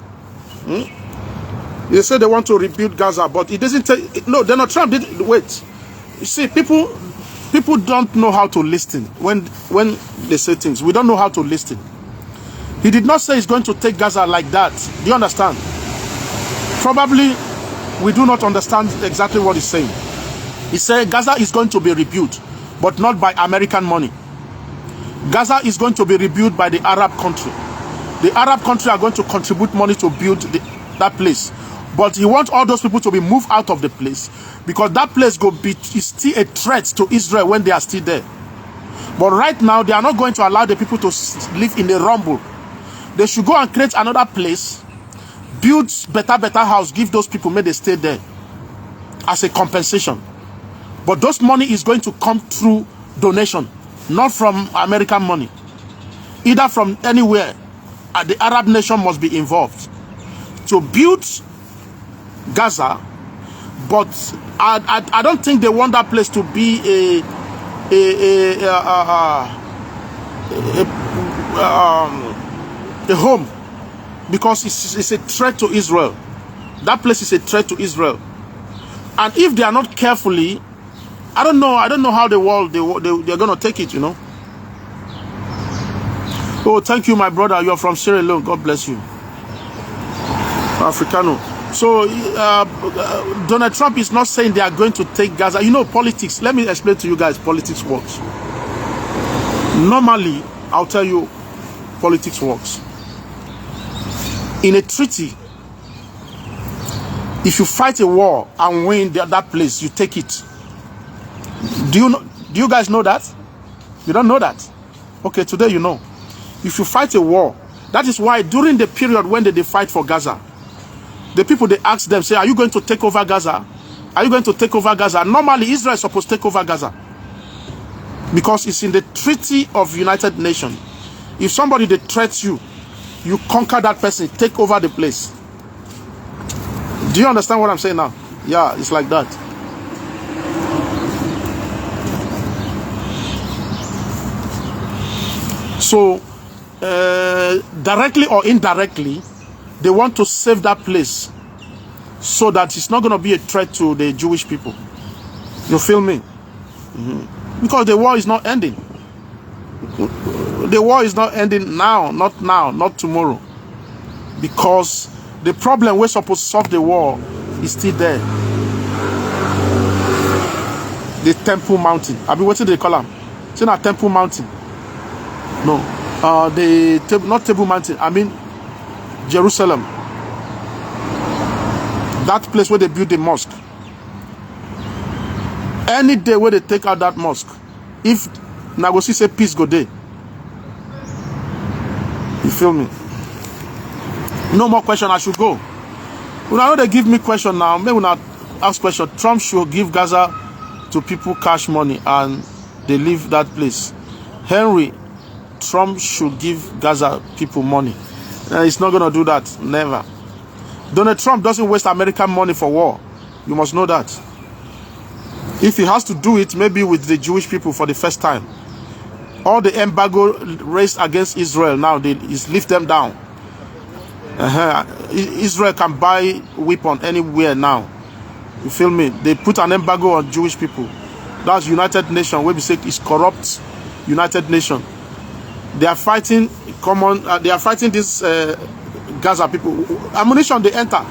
A: They say they want to rebuild Gaza, but it doesn't take. No, Donald Trump did. Wait, you see, people don't know how to listen when they say things. We don't know how to listen. He did not say he's going to take Gaza like that. Do you understand? Probably we do not understand exactly what he's saying. He said Gaza is going to be rebuilt, but not by American money. Gaza is going to be rebuilt by the Arab country. The Arab country are going to contribute money to build that place. But he wants all those people to be moved out of the place because that place is still a threat to Israel when they are still there. But right now, they are not going to allow the people to live in the rumble. They should go and create another place, build better house, give those people, may they stay there as a compensation. But those money is going to come through donation, not from American money. Either from anywhere, the Arab nation must be involved to build Gaza. But I don't think they want that place to be a home, because it's a threat to Israel. That place is a threat to Israel. And if they are not carefully, I don't know how the world they're going to take it, you know. Oh, thank you, my brother. You're from Sierra Leone. God bless you. Africano. So Donald Trump is not saying they are going to take Gaza. You know, politics. Let me explain to you guys. Politics works. Normally, I'll tell you, politics works. In a treaty, if you fight a war and win that place, you take it. Do you guys know that? You don't know that? Okay, today you know. If you fight a war, that is why during the period when they fight for Gaza, the people, they ask them, say, are you going to take over Gaza? Are you going to take over Gaza? Normally, Israel is supposed to take over Gaza, because it's in the Treaty of United Nations. If somebody, they threats you, you conquer that person, take over the place. Do you understand what I'm saying now? Yeah, it's like that. So, directly or indirectly, they want to save that place so that it's not going to be a threat to the Jewish people. You feel me? Because the war is not ending. The war is not ending now, not tomorrow. Because the problem we're supposed to solve the war is still there. The Temple Mountain. I mean, what do they call them? It's not Temple Mountain. No. Not Temple Mountain. I mean, Jerusalem. That place where they build the mosque. Any day where they take out that mosque, if Nagosi say peace go there. You feel me? No more question, I should go. When I know they give me question now, maybe when I ask question, Trump should give Gaza to people cash money and they leave that place. Henry, Trump should give Gaza people money. He's not going to do that. Never. Donald Trump doesn't waste American money for war. You must know that. If he has to do it, maybe with the Jewish people for the first time. All the embargo raised against Israel now, is lift them down. Israel can buy weapon anywhere now. You feel me? They put an embargo on Jewish people. That's United Nations, where we say it's corrupt United Nations. They are fighting they are fighting these Gaza people. Ammunition they enter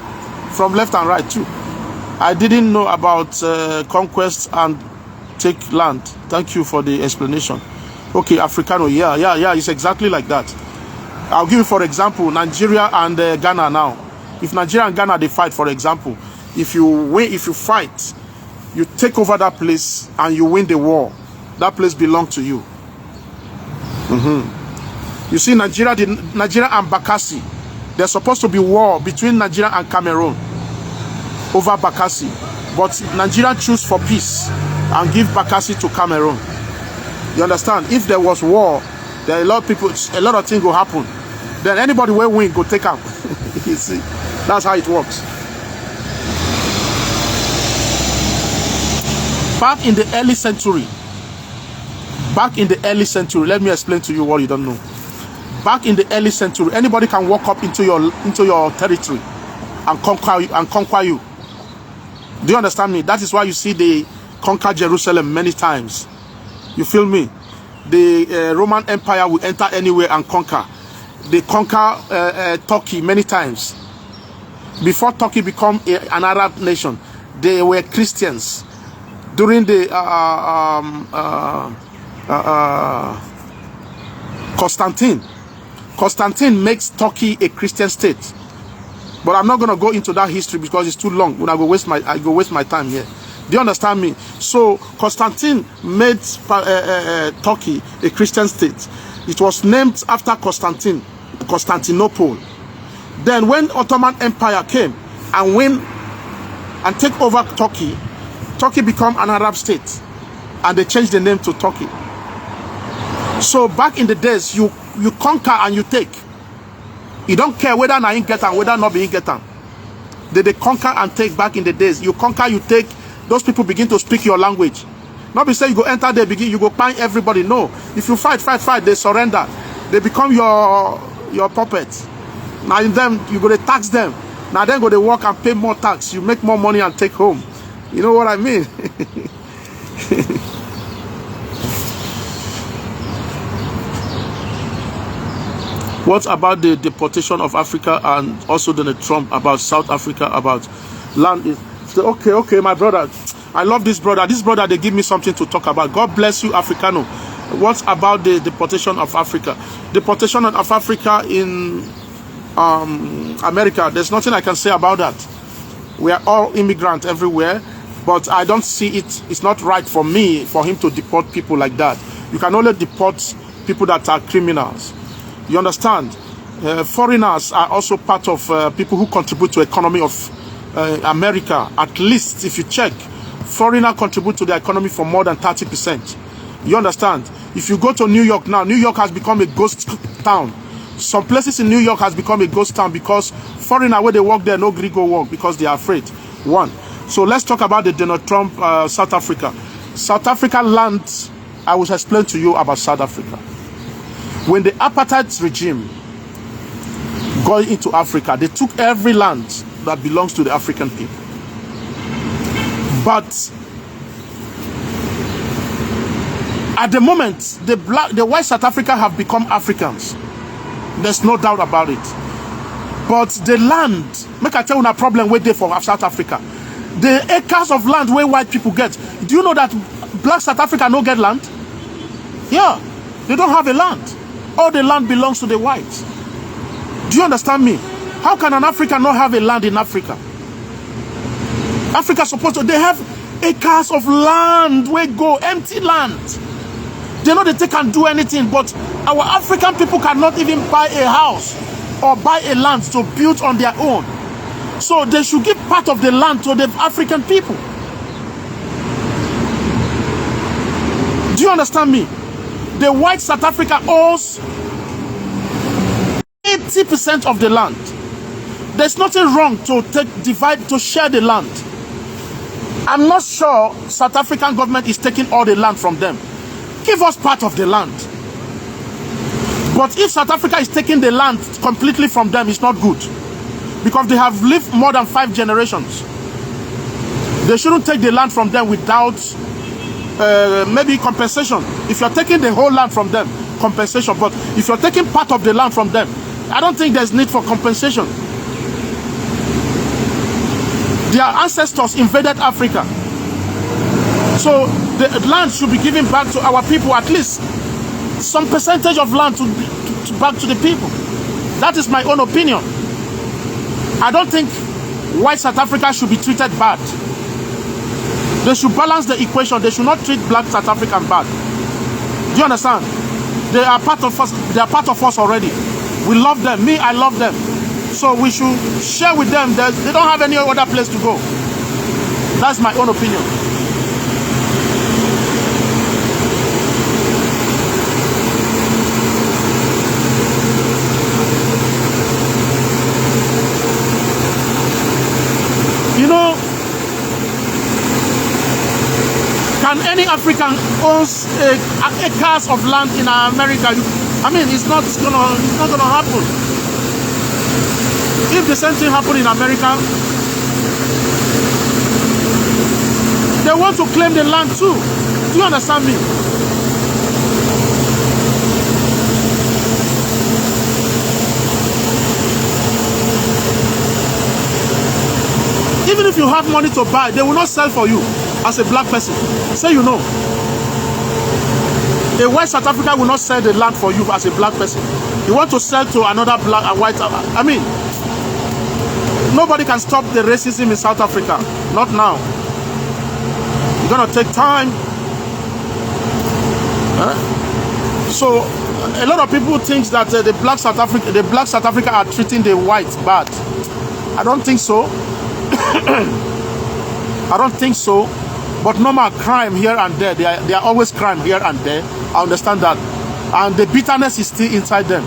A: from left and right too. I didn't know about conquest and take land. Thank you for the explanation. Okay, Africano, yeah, it's exactly like that. I'll give you, for example, Nigeria and Ghana now. If Nigeria and Ghana, they fight, for example, if you fight, you take over that place and you win the war, that place belongs to you. You see, Nigeria and Bakassi, there's supposed to be war between Nigeria and Cameroon over Bakassi, but Nigeria choose for peace and give Bakassi to Cameroon. You understand? If there was war, there are a lot of things will happen. Then anybody will win, go take out. You see, that's how it works. Back in the early century, let me explain to you what you don't know. Back in the early century, anybody can walk up into your territory and conquer you. Do you understand me? That is why you see they conquer Jerusalem many times. You feel me? The Roman Empire will enter anywhere and conquer. They conquer Turkey many times. Before Turkey became an Arab nation, they were Christians. During the Constantine makes Turkey a Christian state. But I'm not going to go into that history because it's too long. When I go waste my time here. Do you understand me? So Constantine made Turkey a Christian state. It was named after Constantinople. Then when Ottoman Empire came and win and take over Turkey, Turkey became an Arab state, and they changed the name to Turkey. So back in the days, you conquer and you take. You don't care whether na in get am, whether not being get am. They conquer and take back in the days. You conquer, you take. Those people begin to speak your language. Not be say you go enter there, begin, you go find everybody. No. If you fight, they surrender. They become your puppets. Now in them, you go to tax them. Now then go to work and pay more tax. You make more money and take home. You know what I mean? What about the deportation of Africa and also Donald Trump about South Africa, about land? Okay, my brother. I love this brother. This brother, they give me something to talk about. God bless you, Africano. What about the deportation of Africa? Deportation of Africa in America, there's nothing I can say about that. We are all immigrants everywhere, but I don't see it. It's not right for me, for him to deport people like that. You can only deport people that are criminals. You understand? Foreigners are also part of people who contribute to the economy of America. At least, if you check, foreigners contribute to the economy for more than 30%. You understand? If you go to New York now, New York has become a ghost town. Some places in New York has become a ghost town because foreigners, where they work there, no Grigo work because they are afraid. One. So let's talk about the Donald Trump, South Africa. South Africa land, I will explain to you about South Africa. When the apartheid regime got into Africa, they took every land that belongs to the African people. But at the moment, the white South Africa have become Africans. There's no doubt about it. But the land, make I tell you a problem wait there for South Africa. The acres of land where white people get. Do you know that black South Africa no get land? Yeah, they don't have a land. All the land belongs to the whites. Do you understand me? How can an African not have a land in Africa? Africa supposed to, they have acres of land where go, empty land. They know that they can do anything, but our African people cannot even buy a house or buy a land to build on their own. So they should give part of the land to the African people. Do you understand me? The white South Africa owns 80% of the land. There's nothing wrong to divide, to share the land. I'm not sure South African government is taking all the land from them. Give us part of the land. But if South Africa is taking the land completely from them, it's not good. Because they have lived more than 5 generations. They shouldn't take the land from them without maybe compensation. If you're taking the whole land from them, compensation. But if you're taking part of the land from them, I don't think there's need for compensation. Their ancestors invaded Africa. So the land should be given back to our people, at least some percentage of land to back to the people. That is my own opinion. I don't think white South Africa should be treated bad. They should balance the equation. They should not treat black South African bad. Do you understand? They are part of us. They are part of us already. We love them. Me, I love them. So we should share with them that they don't have any other place to go. That's my own opinion. You know, can any African owns acres of land in America? I mean, it's not gonna happen. If the same thing happened in America, they want to claim the land too. Do you understand me? Even if you have money to buy, they will not sell for you as a black person. Say you know. A white South Africa will not sell the land for you as a black person. You want to sell to another black and white. I mean, nobody can stop the racism in South Africa. Not now. It's gonna take time. So a lot of people think that the black South Africa are treating the whites bad. I don't think so. I don't think so. But normal crime here and there. They are always crime here and there. I understand that. And the bitterness is still inside them.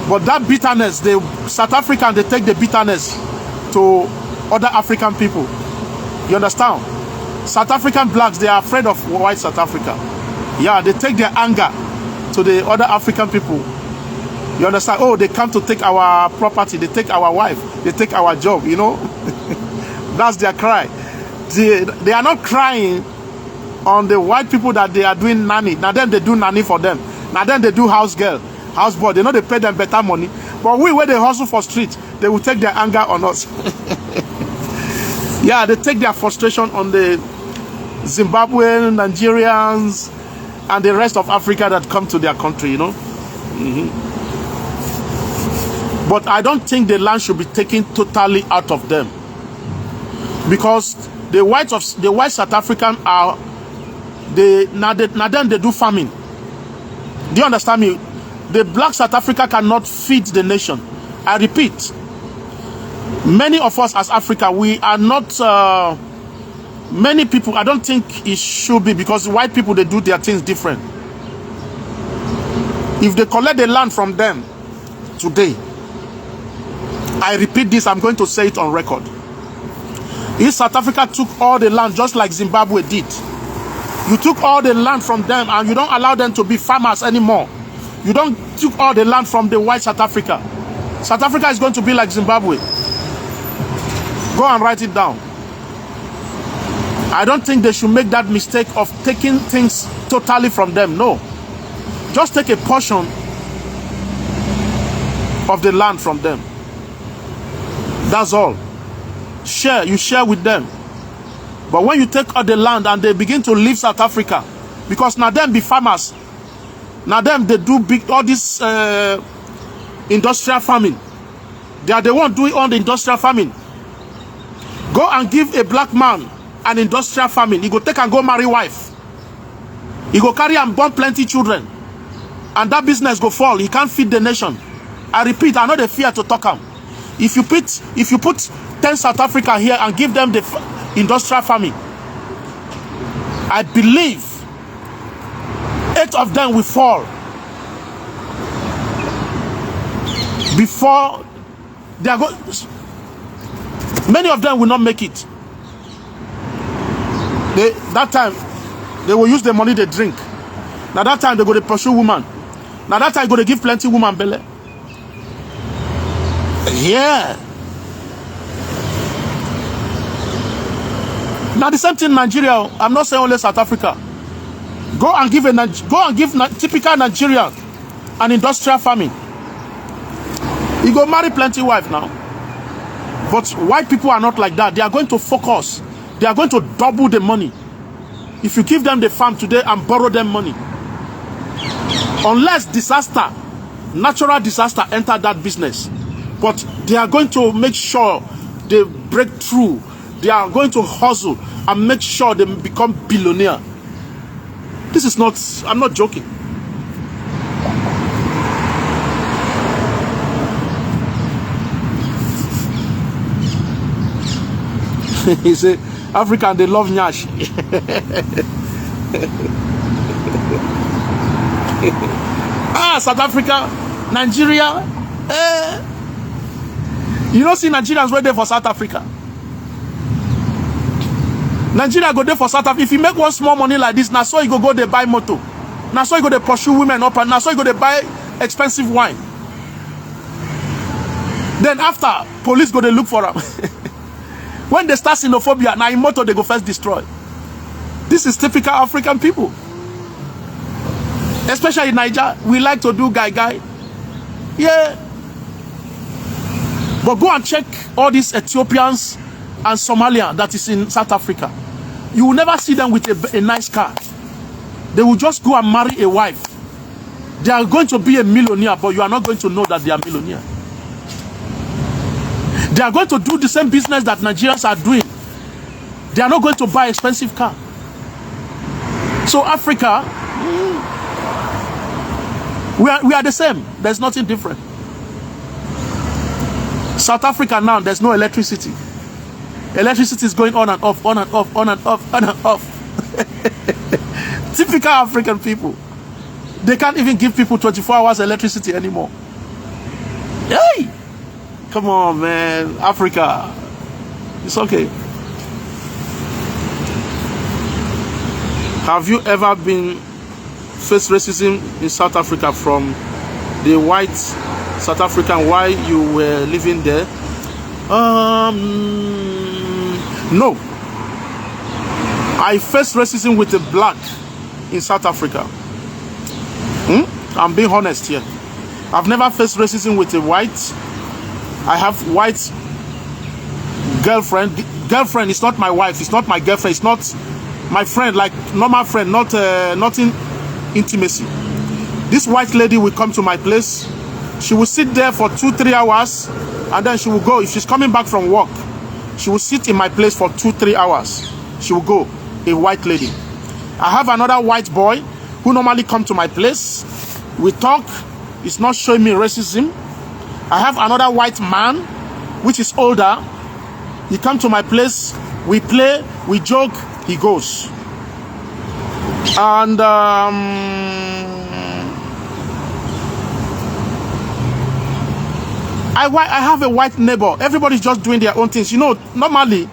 A: But that bitterness, the South African, they take the bitterness to other African people. You understand? South African blacks, they are afraid of white South Africa. Yeah, they take their anger to the other African people. You understand? Oh, they come to take our property, they take our wife, they take our job, you know. That's their cry. They are not crying on the white people that they are doing nanny. Now then they do nanny for them. Now then they do house girl, house boy. They know they pay them better money. But we, where they hustle for street, they will take their anger on us. Yeah, they take their frustration on the Zimbabwean, Nigerians, and the rest of Africa that come to their country, you know. But I don't think the land should be taken totally out of them, because the white South African are now then they do farming. Do you understand me? The black South Africa cannot feed the nation. I repeat, many of us as Africa, we are not many people. I don't think it should be, because white people, they do their things different. If they collect the land from them today, I repeat this, I'm going to say it on record. If South Africa took all the land just like Zimbabwe did, you took all the land from them and you don't allow them to be farmers anymore. You don't took all the land from the white South Africa. South Africa is going to be like Zimbabwe. Go and write it down. I don't think they should make that mistake of taking things totally from them. No. Just take a portion of the land from them. That's all. Share. You share with them. But when you take all the land and they begin to leave South Africa, because now them be farmers, now them they do big all this industrial farming. They are the one doing all the industrial farming. Go and give a black man an industrial farming. He go take and go marry wife. He go carry and born plenty children, and that business go fall. He can't feed the nation. I repeat, I know they fear to talk him. If you put 10 South Africa here and give them the industrial farming, I believe 8 of them will fall before they are going. Many of them will not make it. That time they will use the money they drink. Now that time they go to pursue woman. Now that time go to give plenty woman belly. Yeah. Now the same thing in Nigeria. I'm not saying only South Africa. Go and give typical Nigerian an industrial farming. You go marry plenty wife now. But white people are not like that. They are going to focus. They are going to double the money. If you give them the farm today and borrow them money. Unless disaster, natural disaster enter that business. But they are going to make sure they break through. They are going to hustle and make sure they become billionaire. This is not, I'm not joking. He said, African, they love Nyash. South Africa, Nigeria. You don't see Nigerians wait there for South Africa. Nigeria go there for South Africa. If you make one small money like this, now so you go there buy motor. Now so you go there pursue women up, and now so you go there buy expensive wine. Then after, police go there look for them. When they start xenophobia, now in motor they go first destroy. This is typical African people. Especially in Nigeria, we like to do guy. Yeah. But go and check all these Ethiopians and Somalia that is in South Africa. You will never see them with a nice car. They will just go and marry a wife. They are going to be a millionaire, but you are not going to know that they are millionaire. They are going to do the same business that Nigerians are doing. They are not going to buy expensive car. So Africa, we are the same. There's nothing different. South Africa now, there's no electricity. Electricity is going on and off, on and off, on and off, on and off. Typical African people. They can't even give people 24 hours electricity anymore. Hey! Come on, man. Africa. It's okay. Have you ever been faced racism in South Africa from the white South African while you were living there? No. I faced racism with the black in South Africa. I'm being honest here. I've never faced racism with a white. I have white girlfriend. Girlfriend is not my wife. It's not my girlfriend. It's not my friend, like normal friend, not in intimacy. This white lady will come to my place. She will sit there for 2-3 hours, and then she will go. If she's coming back from work, she will sit in my place for 2-3 hours. She will go. A white lady. I have another white boy who normally come to my place. We talk. It's not showing me racism. I have another white man, which is older. He come to my place. We play. We joke. He goes. And I have a white neighbor. Everybody's just doing their own things. You know, normally,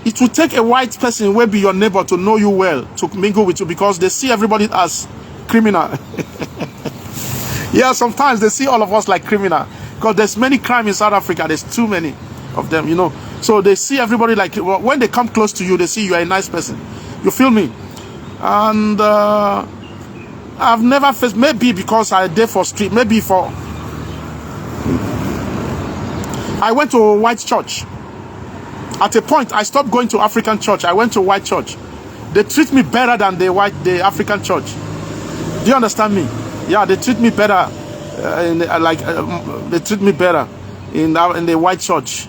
A: it will take a white person, will be your neighbor, to know you well, to mingle with you, because they see everybody as criminal. Yeah, sometimes they see all of us like criminal, because there's many crime in South Africa. There's too many of them, you know. So they see everybody like, when they come close to you, they see you are a nice person. You feel me? And I've never faced, maybe because I did for street, maybe for, I went to a white church. At a point, I stopped going to African church. I went to white church. They treat me better than the African church. Do you understand me? Yeah, they treat me better. They treat me better in the white church.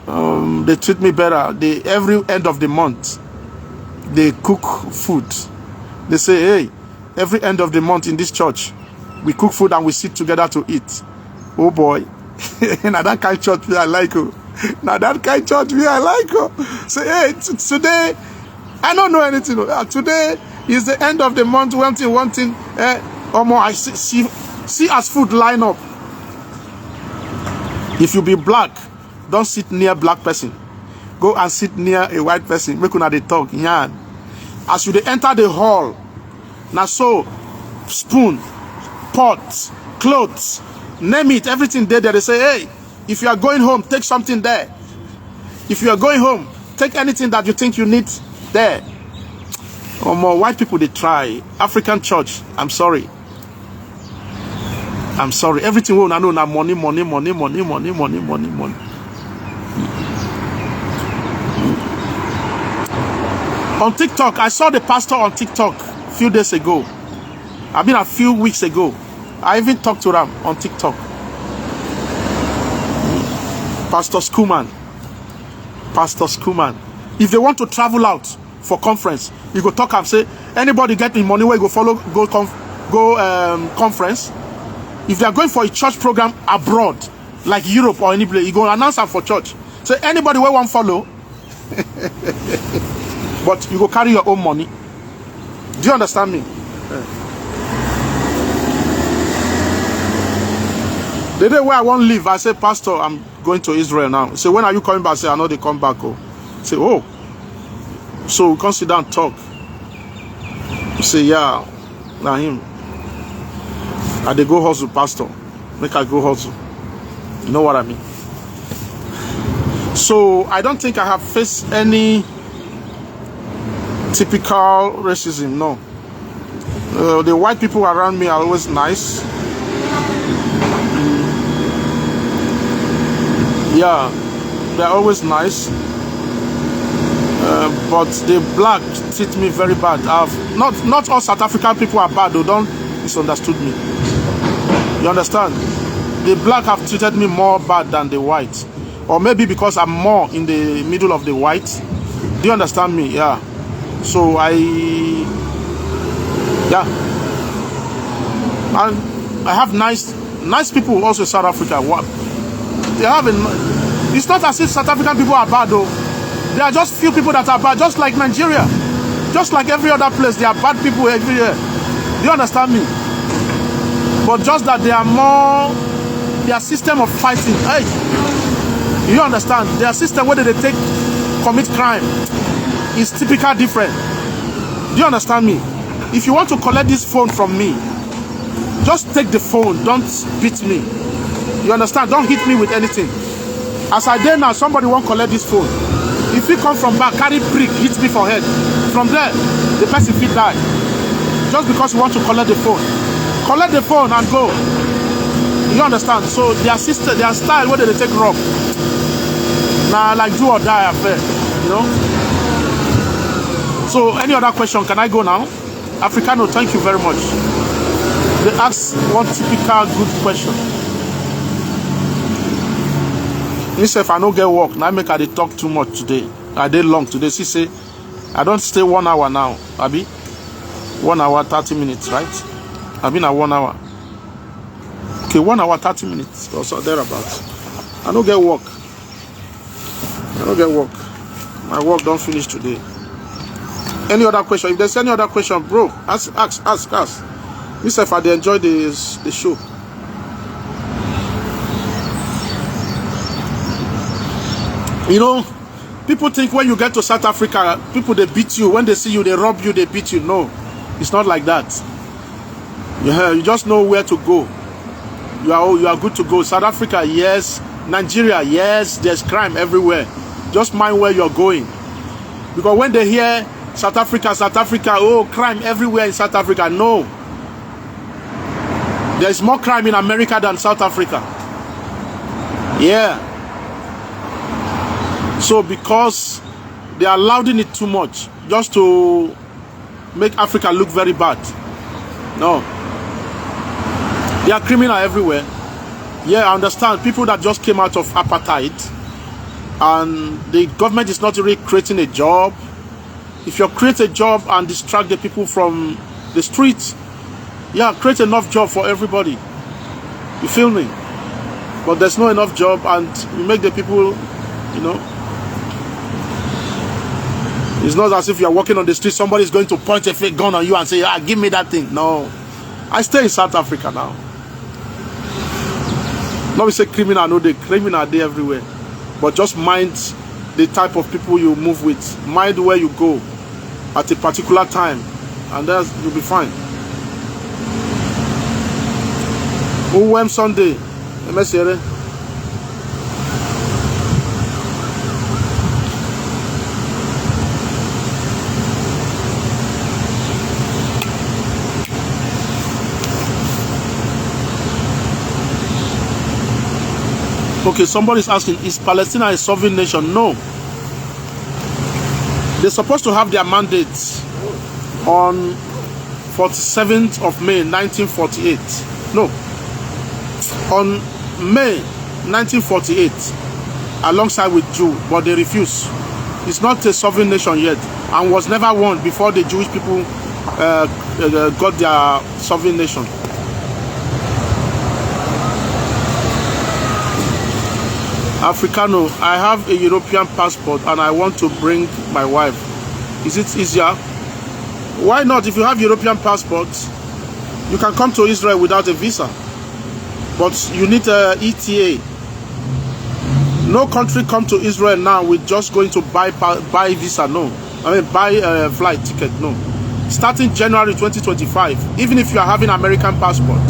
A: They treat me better. Every end of the month, they cook food. They say, hey, every end of the month in this church, we cook food and we sit together to eat. Oh boy. Now that kind of church I like you. Now that kind of church I like you. Say, hey, today, I don't know anything. Today is the end of the month. One thing. Or more, I see as food line up. If you be black, don't sit near black person. Go and sit near a white person. Make una dey talk. Yeah. As you dey enter the hall, now so spoon, pot, clothes, name it, everything there. They say, hey, if you are going home, take something there. If you are going home, take anything that you think you need there. Or more, white people, they try. African church, I'm sorry. I'm sorry. Everything we know now money. On TikTok, I saw the pastor on TikTok a few days ago. I mean, a few weeks ago. I even talked to them on TikTok. Pastor Skuman. If they want to travel out for conference, you go talk and say, anybody get me money where you go conference? If they are going for a church program abroad, like Europe or any place, you go announce them for church. Say, anybody where want follow? But you go carry your own money. Do you understand me? The day where I won't leave, I say, Pastor, I'm going to Israel now. Say, when are you coming back? I say, I know they come back. Oh. Say, oh. So we come sit down and talk. Say, yeah, now him. I they go hustle, Pastor. Make I go hustle. You know what I mean? So I don't think I have faced any typical racism. No. The white people around me are always nice. Yeah, they're always nice. But the black treat me very bad. Not all South African people are bad, though. Don't misunderstood me. You understand? The black have treated me more bad than the white. Or maybe because I'm more in the middle of the white. Do you understand me? Yeah. So and I have nice people also in South Africa. What they have it's not as if South African people are bad, though. There are just few people that are bad, just like Nigeria. Just like every other place, there are bad people everywhere. Do you understand me? But just that they are more, their system of fighting. Hey, you understand? Their system where they commit crime is typically different. Do you understand me? If you want to collect this phone from me, just take the phone. Don't beat me. You understand? Don't hit me with anything. As I dare now, somebody won't collect this phone. If he come from back, carry brick, hit me for head. From there, the person will die. Just because you want to collect the phone. Collect the phone and go. You understand? So their style, where they take rob. Now, like do or die affair. You know? So, any other question? Can I go now? Africano, thank you very much. They ask one typical good question. If I don't get work, now make I talk too much today. I did long today. See, say, I don't stay 1 hour now. Abi? 1 hour, 30 minutes, right? I've been at 1 hour. Okay, 1 hour, 30 minutes. Or so thereabouts. I don't get work. I don't get work. My work don't finish today. Any other question? If there's any other question, bro, ask. If I enjoy the show. You know, people think when you get to South Africa, people they beat you. When they see you, they rob you, they beat you. No, it's not like that. You just know where to go. You are good to go. South Africa, yes. Nigeria, yes. There's crime everywhere. Just mind where you're going. Because when they hear South Africa, oh, crime everywhere in South Africa. No. There's more crime in America than South Africa. Yeah. So because they are louding it too much, just to make Africa look very bad. No. They are criminal everywhere. Yeah, I understand. People that just came out of apartheid and the government is not really creating a job. If you create a job and distract the people from the streets, yeah, create enough job for everybody. You feel me? But there's not enough job and you make the people, you know, it's not as if you're walking on the street, somebody's going to point a fake gun on you and say, ah, give me that thing. No. I stay in South Africa now. Not we say criminal, no, the criminal are there everywhere. But just mind the type of people you move with. Mind where you go at a particular time. And then you'll be fine. OM Sunday. MSR. Okay, somebody's asking, is Palestine a sovereign nation? No. They're supposed to have their mandates on 47th of May 1948. No. On May 1948, alongside with Jew, but they refuse. It's not a sovereign nation yet and was never won before the Jewish people got their sovereign nation. Africano, I have a European passport and I want to bring my wife. Is it easier? Why not? If you have European passport, you can come to Israel without a visa. But you need an ETA. No country come to Israel now with just going to buy visa. No. I mean buy a flight ticket. No. Starting January 2025, even if you are having American passport,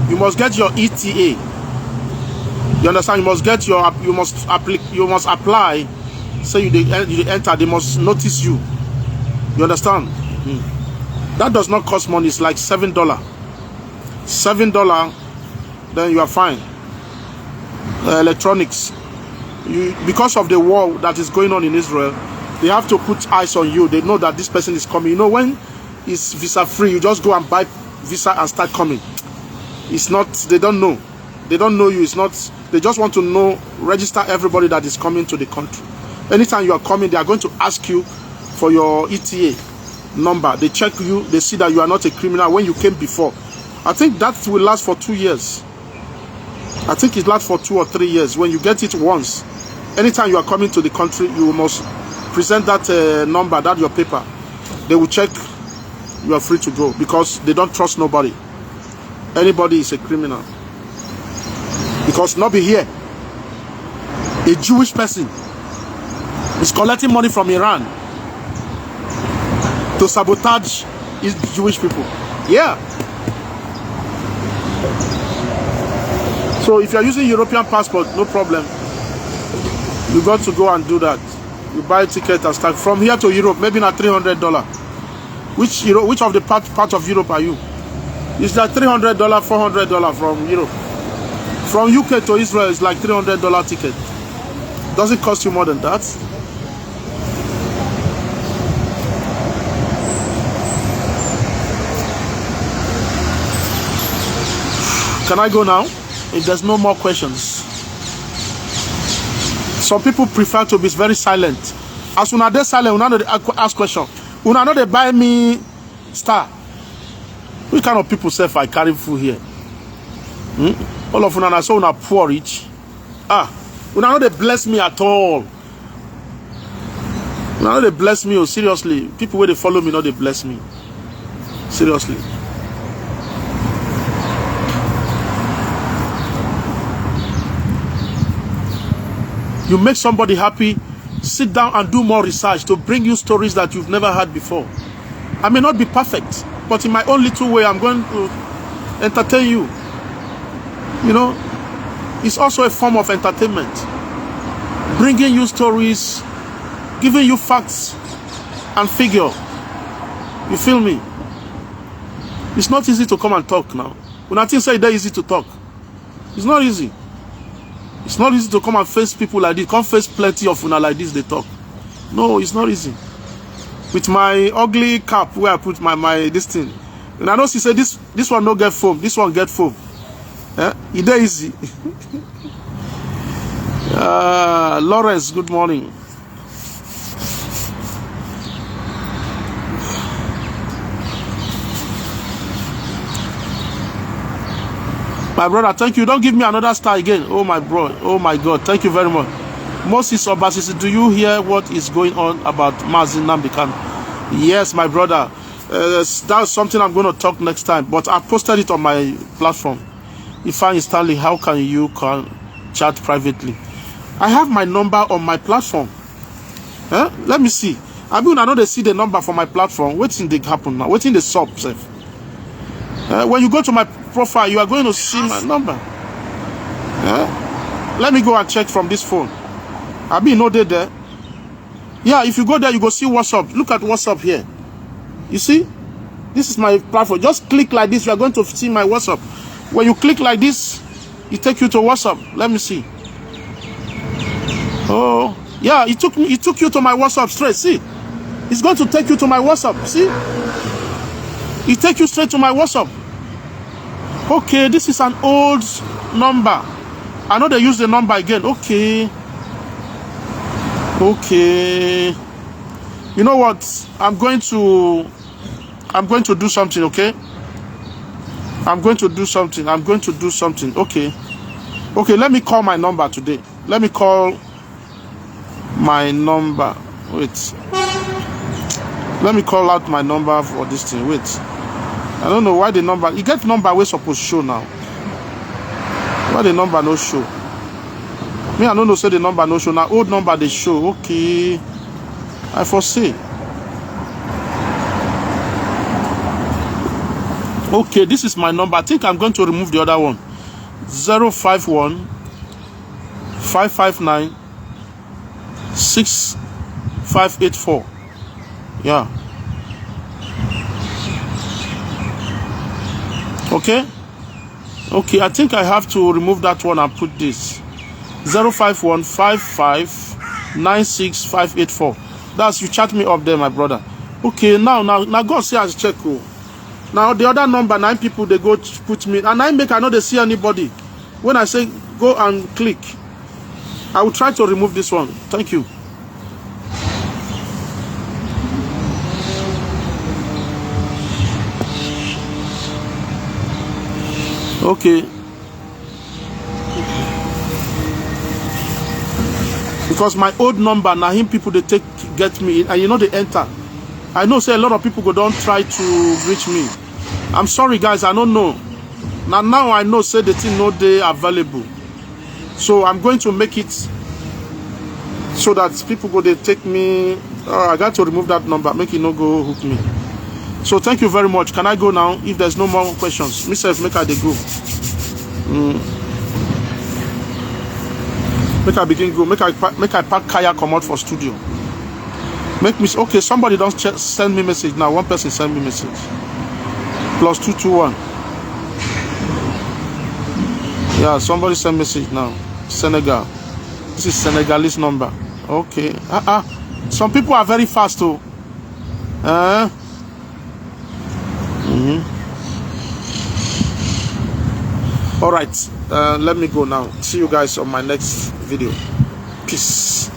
A: you must get your ETA. You understand? You must get your, you must apply. Say you enter, they must notice you. You understand? That does not cost money. It's like $7. $7, then you are fine. Electronics. Because of the war that is going on in Israel, they have to put eyes on you. They know that this person is coming. You know, when it's visa free, you just go and buy visa and start coming. It's not, they don't know. They don't know you. It's not, they just want to know, register everybody that is coming to the country. Anytime you are coming, they are going to ask you for your ETA number. They check you, they see that you are not a criminal when you came before. I think that will last for 2 years. I think it lasts for 2 or 3 years. When you get it once, anytime you are coming to the country, you must present that number, that your paper. They will check, you are free to go, because they don't trust nobody. Anybody is a criminal. Because not be here, a Jewish person is collecting money from Iran. to sabotage Jewish people. Yeah. So if you're using European passport, no problem. You got to go and do that. You buy a ticket and start from here to Europe, maybe not $300. Which of the part of Europe are you? It's like $300, $400 from Europe. From UK to Israel is like $300 ticket. Does it cost you more than that? Can I go now? If there's no more questions. Some people prefer to be very silent. As soon as they're silent, we know they ask questions. We know they buy me star. Which kind of people say if I carry food here? All of them are so poor rich. We know they bless me at all. We know they bless me. Oh, seriously. People where they follow me, know they bless me. Seriously. You make somebody happy, sit down and do more research to bring you stories that you've never heard before. I may not be perfect, but in my own little way, I'm going to entertain you. You know, it's also a form of entertainment. Bringing you stories, giving you facts and figure. You feel me? It's not easy to come and talk now. When I think say it's easy to talk, it's not easy. It's not easy to come and face people like this. Come face plenty of una like this, they talk. No, it's not easy. With my ugly cap where I put my this thing. And I know she said this one no get foam, this one get foam. It's easy. Lawrence, good morning. My brother, thank you. Don't give me another star again. Oh my bro. Oh my God. Thank you very much. Moses Obasisi, do you hear what is going on about Mazi Nnamdi Kanu? Yes, my brother. That's something I'm going to talk next time. But I posted it on my platform. Ifeanyi Stanley, how can you chat privately? I have my number on my platform. Let me see. I mean, I know they see the number for my platform. What's in the happen now? What's in the sub? When you go to my profile, you are going to see my number. Let me go and check from this phone. I mean, no there. Yeah, if you go there, you go see WhatsApp. Look at WhatsApp here. You see? This is my platform. Just click like this. You are going to see my WhatsApp. When you click like this, it takes you to WhatsApp. Let me see. Oh, yeah, it took you to my WhatsApp straight. See? It's going to take you to my WhatsApp. See? It takes you straight to my WhatsApp. Okay, this is an old number. I know they use the number again. Okay. You know what? I'm going to do something, okay? I'm going to do something. Okay. Okay, let me call my number today. Let me call my number. Wait. Let me call out my number for this thing. Wait. I don't know why the number. You get number we're supposed to show now. Why the number no show? Me, I don't know, say the number no show. Now old number they show. Okay. I foresee. Okay, this is my number. I think I'm going to remove the other one. 051 559 6584. Yeah. Okay. Okay, I think I have to remove that one and put this 051 55 6584. That's, you chat me up there, my brother. Okay, now God say I check. Now the other number 9 people they go put me, and I make I know they see anybody. When I say go and click, I will try to remove this one. Thank you. Okay. Because my old number, now him people they get me, and you know they enter. I know say a lot of people go don't try to reach me. I'm sorry guys, I don't know. Now I know say the thing no they available. So I'm going to make it so that people go they take me I got to remove that number, make it no go hook me. So thank you very much. Can I go now? If there's no more questions, myself make I dey go. Make I begin go. Make I pack kaya come out for studio. Make me okay. Somebody don't send me message now. One person send me message. +221. Yeah, somebody send message now. Senegal. This is Senegalese number. Okay. Some people are very fast too. All right. Let me go now. See you guys on my next video. Peace.